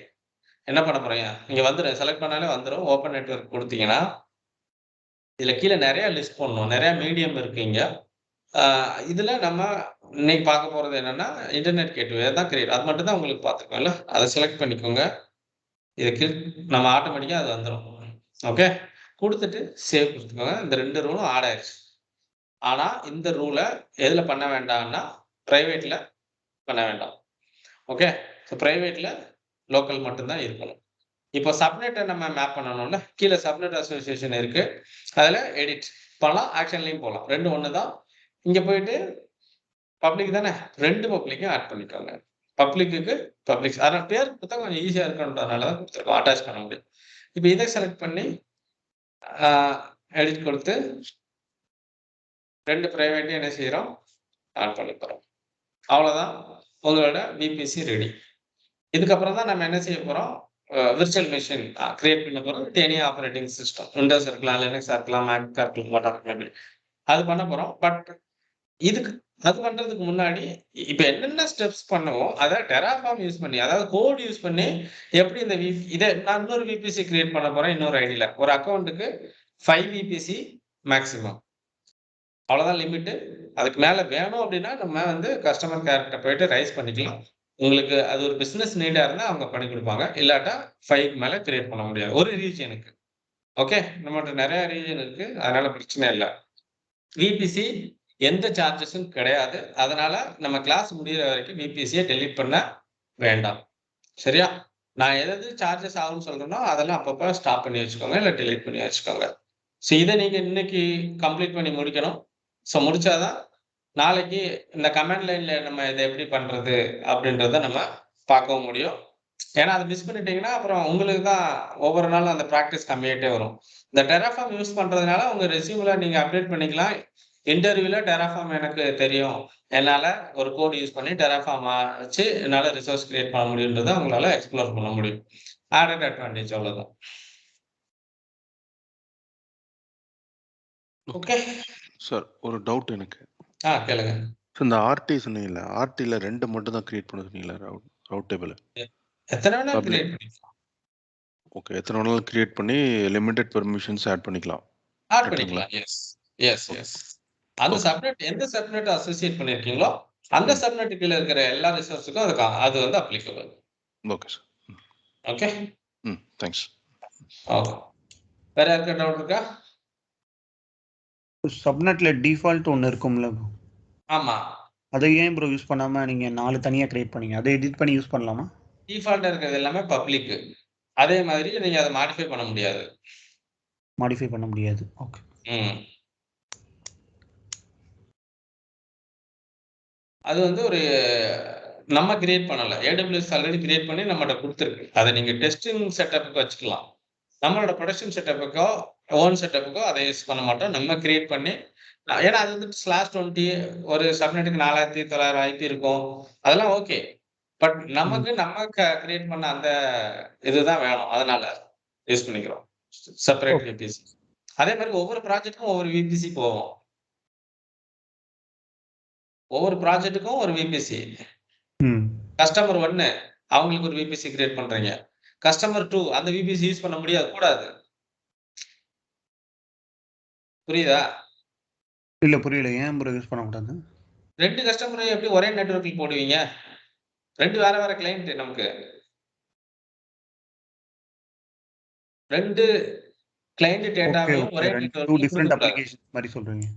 என்ன பண்ண போறீங்க? இங்க வந்துரும். செலக்ட் பண்ணாலே வந்துரும். ஓப்பன் நெட்வொர்க் குடுத்தீங்கன்னா இதுல கீழ நெறைய லிஸ்ட் பண்ணணும். நெறைய மீடியம் இருக்கு இங்க. இதுல நம்ம இன்னைக்கு பார்க்க போறது என்னன்னா, இன்டர்நெட் கேட்வே தான் கிரியேட். அது மட்டும் தான் உங்களுக்கு பார்த்துருக்கோம்ல. அத செலக்ட் பண்ணிக்கோங்க. இத கிளிக் நம்ம ஆட்டோமேட்டிக்கா அது வந்துரும். ஓகே. குடுத்துட்டு சேவ் குடுத்துக்கோங்க. இந்த 2 ரூலும் ஆட் ஆயிருச்சு. ஆனா இந்த ரூல எதுல பண்ண வேண்டாம்னா, பிரைவேட்ல பண்ண வேண்டாம். ஓகே. சோ பிரைவேட்ல லோக்கல் மட்டும் தான் இருக்கணும். இப்போ சப்நெட்ட நம்ம மேப் பண்ணணும்ல. கீழ சப்நெட் அசோசியேஷன் இருக்கு. அதுல எடிட் பண்ணலாம். ஆக்ஷன்லயும் போலாம். 2 ஒண்ணு தான். இங்க போயிட்டு பப்ளிக் தானே 2 பப்ளிக்கும் ஆட் பண்ணிக்கோங்க. பப்ளிக்குக்கு பப்ளிக். ஆனா பேர் குடுத்தா கொஞ்சம் ஈஸியா இருக்குன்றதுனால தான் குடுத்துருக்கோம். அட்டாச் பண்ண முடியும். இப்ப இத செலக்ட் பண்ணி எடிட் கொடுத்து 2 பிரைவேட்டையும் என்ன செய்றோம்? ஆட் பண்ண போறோம். அவ்வளவுதான். உங்களோட VPC ரெடி. இதுக்கப்புறம் தான் நம்ம என்ன செய்ய போறோம்? விர்ச்சுவல் மெஷின் கிரியேட் பண்ண போறோம். With any operating system. Windows இருக்கலாம், லினக்ஸ் இருக்கலாம், மேக் இருக்கலாம், வாட்டெவர் மேபி. அது பண்ண போறோம். பட் இதுக்கு அது பண்றதுக்கு முன்னாடி இப்ப என்னென்ன ஸ்டெப்ஸ் பண்ணுவோம்? அத Terraform யூஸ் பண்ணி, அதாவது கோட் யூஸ் பண்ணி எப்படி இந்த இத நான் இன்னொரு VPC கிரியேட் பண்ண போறேன். இன்னொரு ஐடில. ஒரு அக்கவுண்ட்க்கு 5 விபிசி மேக்ஸிமம். அவ்வளவுதான் லிமிட். அதுக்கு மேல வேணும் அப்படின்னா நம்ம வந்து கஸ்டமர் கேர்கிட்ட போயிட்டு ரைஸ் பண்ணிக்கலாம். உங்களுக்கு அது ஒரு பிசினஸ் நீடா இருந்தா அவங்க பண்ணி கொடுப்பாங்க. இல்லாட்டா 5 மேல கிரியேட் பண்ண முடியாது ஒரு ரீஜனுக்கு. ஓகே, நம்மகிட்ட நிறைய ரீஜன் இருக்கு, அதனால பிரச்சனை இல்லை. விபிசி எந்த சார்ஜஸும் கிடையாது. அதனால நம்ம கிளாஸ் முடிகிற வரைக்கும் விபிசியை டெலீட் பண்ண வேண்டாம். சரியா? நான் எது சார்ஜஸ் ஆகும்னு சொல்றேனோ அதெல்லாம் அப்பப்போ ஸ்டாப் பண்ணி வச்சுக்கோங்க, இல்லை டெலீட் பண்ணி வச்சுக்கோங்க. ஸோ இதை நீங்க இன்னைக்கு கம்ப்ளீட் பண்ணி முடிக்கணும். ஸோ முடிச்சாதான் நாளைக்கு இந்த கமெண்ட் லைன்ல நம்ம இதை எப்படி பண்றது அப்படின்றத நம்ம பார்க்கவும் முடியும். ஏன்னா அதை மிஸ் பண்ணிட்டீங்கன்னா அப்புறம் உங்களுக்கு தான் ஒவ்வொரு நாளும் அந்த ப்ராக்டிஸ் கம்மியாயிட்டே வரும். இந்த டெராஃபார்ம் யூஸ் பண்றதுனால உங்க ரெஸ்யூம்ல நீங்க அப்டேட் பண்ணிக்கலாம். இன்டர்வியூல டெராஃபார்ம் எனக்கு தெரியும், என்னால ஒரு கோட் யூஸ் பண்ணி டெராஃபார்ம் வச்சு என்னால ரிசோர்ஸ் கிரியேட் பண்ண முடியுன்றதை உங்களால எக்ஸ்ப்ளோர் பண்ண முடியும். ஆடட் அட்வான்டேஜ் அவ்வளவுதான். ஓகே சார், ஒரு டவுட் எனக்கு. கேளுங்க. இந்த ஆர்டி சொன்னீங்கல்ல, ஆர்டில 2 மட்டும் தான் கிரியேட் பண்ண சொன்னீங்களா? ரவுட் டேபிள் எத்தனை வேணா கிரியேட் பண்ணிக்கலாம். ஓகே, எத்தனை வேணாலும் கிரியேட் பண்ணி லிமிடெட் பெர்மிஷன்ஸ் ஆட் பண்ணிக்கலாம். ஆட் பண்ணிக்கலாம். Yes yes yes. அந்த சப்நெட் எந்த சப்நெட் அசோசியேட் பண்ணிருக்கீங்களோ அந்த சப்நெட் கீழ இருக்கிற எல்லா ரிசோர்ஸுக்கும் அது வந்து applicable. Okay sir. Okay, thanks. Okay, வேற யாருக்கா டவுட் இருக்கா? சப்நெட்ல டிஃபால்ட் ஒன்று இருக்கும்ல bro. ஆமா, அதை ஏன் ப்ரோ யூஸ் பண்ணாம நீங்க 4 தனியா கிரியேட் பண்ணீங்க? அதை எடிட் பண்ணி யூஸ் பண்ணலாமா? டிஃபால்ட்டா இருக்கிறது எல்லாமே பப்ளிக். அதே மாதிரி நீங்க அதை மாடிஃபை பண்ண முடியாது. மாடிஃபை பண்ண முடியாது. ஓகே. அது வந்து ஒரு நம்ம கிரியேட் பண்ணல, AWS ஆல்ரெடி கிரியேட் பண்ணி நம்மகிட்ட கொடுத்துருக்கு. அதை நீங்க டெஸ்டிங் செட்டப்புக்கு வச்சுக்கலாம். நம்மளோட ப்ரொடக்ஷன் செட்டப்புக்கோ ஓன் செட்டப்புக்கோ அதை யூஸ் பண்ண மாட்டோம். நம்ம கிரியேட் பண்ணி, ஏன்னா அது வந்து /20 ஒரு சப்நெட்டுக்கு 4900 IP இருக்கும், அதெல்லாம் ஓகே. பட் நமக்கு நம்ம கிரியேட் பண்ண அந்த இதுதான் வேணும், அதனால யூஸ் பண்ணிக்கிறோம் செப்பரேட் விபிசி. அதே மாதிரி ஒவ்வொரு ப்ராஜெக்ட்டுக்கும் ஒவ்வொரு விபிசி போவோம். ஒவ்வொரு ப்ராஜெக்ட்டுக்கும் ஒரு விபிசி. கஸ்டமர் 1 அவங்களுக்கு ஒரு விபிசி கிரியேட் பண்றீங்க, கஸ்டமர் 2 அந்த விபிசி யூஸ் பண்ண முடியாது, கூடாது. புரியுதா? இல்ல புரியல. ஏன் ப்ரோ யூஸ் பண்ண கூடாது? 2 கஸ்டமர் எப்படி ஒரே நெட்வொர்க்கில் போடுவீங்க? 2 வேற வேற கிளையண்ட். நமக்கு 2 கிளையண்ட் டேட்டாவையும் ஒரே நெட்வொர்க்ல டிஃபரண்ட் கொடுக்க கூடாது. அப்ளிகேஷன்ஸ் மாதிரி சொல்றீங்க.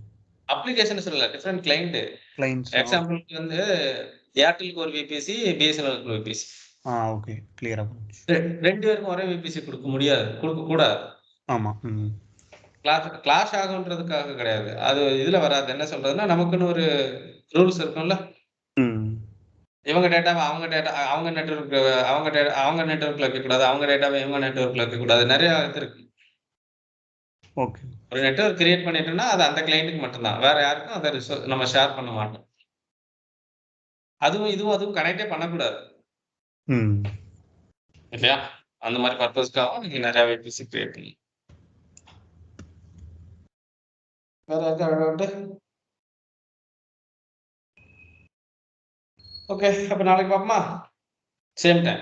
அப்ளிகேஷன் சொல்லல, டிஃபரண்ட் கிளையண்ட். கிளையண்ட்ஸ். எக்ஸாம்பிளுக்கு வந்து ஏர்டெலுக்கு ஒரு விபிசி, பிஎஸ்என்எல்க்கு ஒரு விபிசி. ஓகே, கிளியரா புரியுது. 2 பேருக்கும் ஒரே விபிசி கொடுக்க முடியாது, கொடுக்க கூடாது. ஆமா. கிளாஷ் ஆகுன்றதுக்காக கிடையாது, அது இதுல வராது. என்ன சொல்றதுன்னா நமக்குன்னு ஒரு ரூல்ஸ் இருக்கும்ல. இவங்க டேட்டாவை அவங்க நெட்வொர்க் அவங்க நெட்வொர்க்ல வைக்க கூடாது, அவங்க டேட்டாவை இவங்க நெட்வொர்க்ல வைக்க கூடாது, நிறைய இது இருக்கு. ஓகே. ஒரு நெட்வொர்க் கிரியேட் பண்ணிட்டோம்னா அது அந்த கிளையண்ட்டுக்கு மட்டும்தான், வேற யாருக்கும் அந்த ரிசோர்ஸ் நம்ம ஷேர் பண்ண மாட்டோம். அதுவும் கனெக்டே பண்ணக்கூடாது இல்லையா? அந்த மாதிரி பர்பஸ்க்காக நீங்க நிறைய விபிசி கிரியேட் பண்ணி. வேற யாருக்கா? ஓகே, அப்ப நாளைக்கு பாப்போமா? Same time.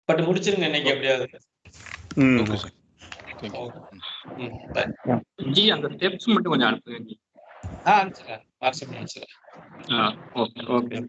பட் முடிச்சிருங்க இன்னைக்கு எப்படியாவது. Okay sir. ஜி அந்த ஸ்டெப்ஸ் மட்டும் கொஞ்சம் அனுப்புங்க ஜி. அனுப்பிச்சிடுறேன், வாட்ஸ்அப்ல அனுப்பிச்சிடுறேன். Okay okay.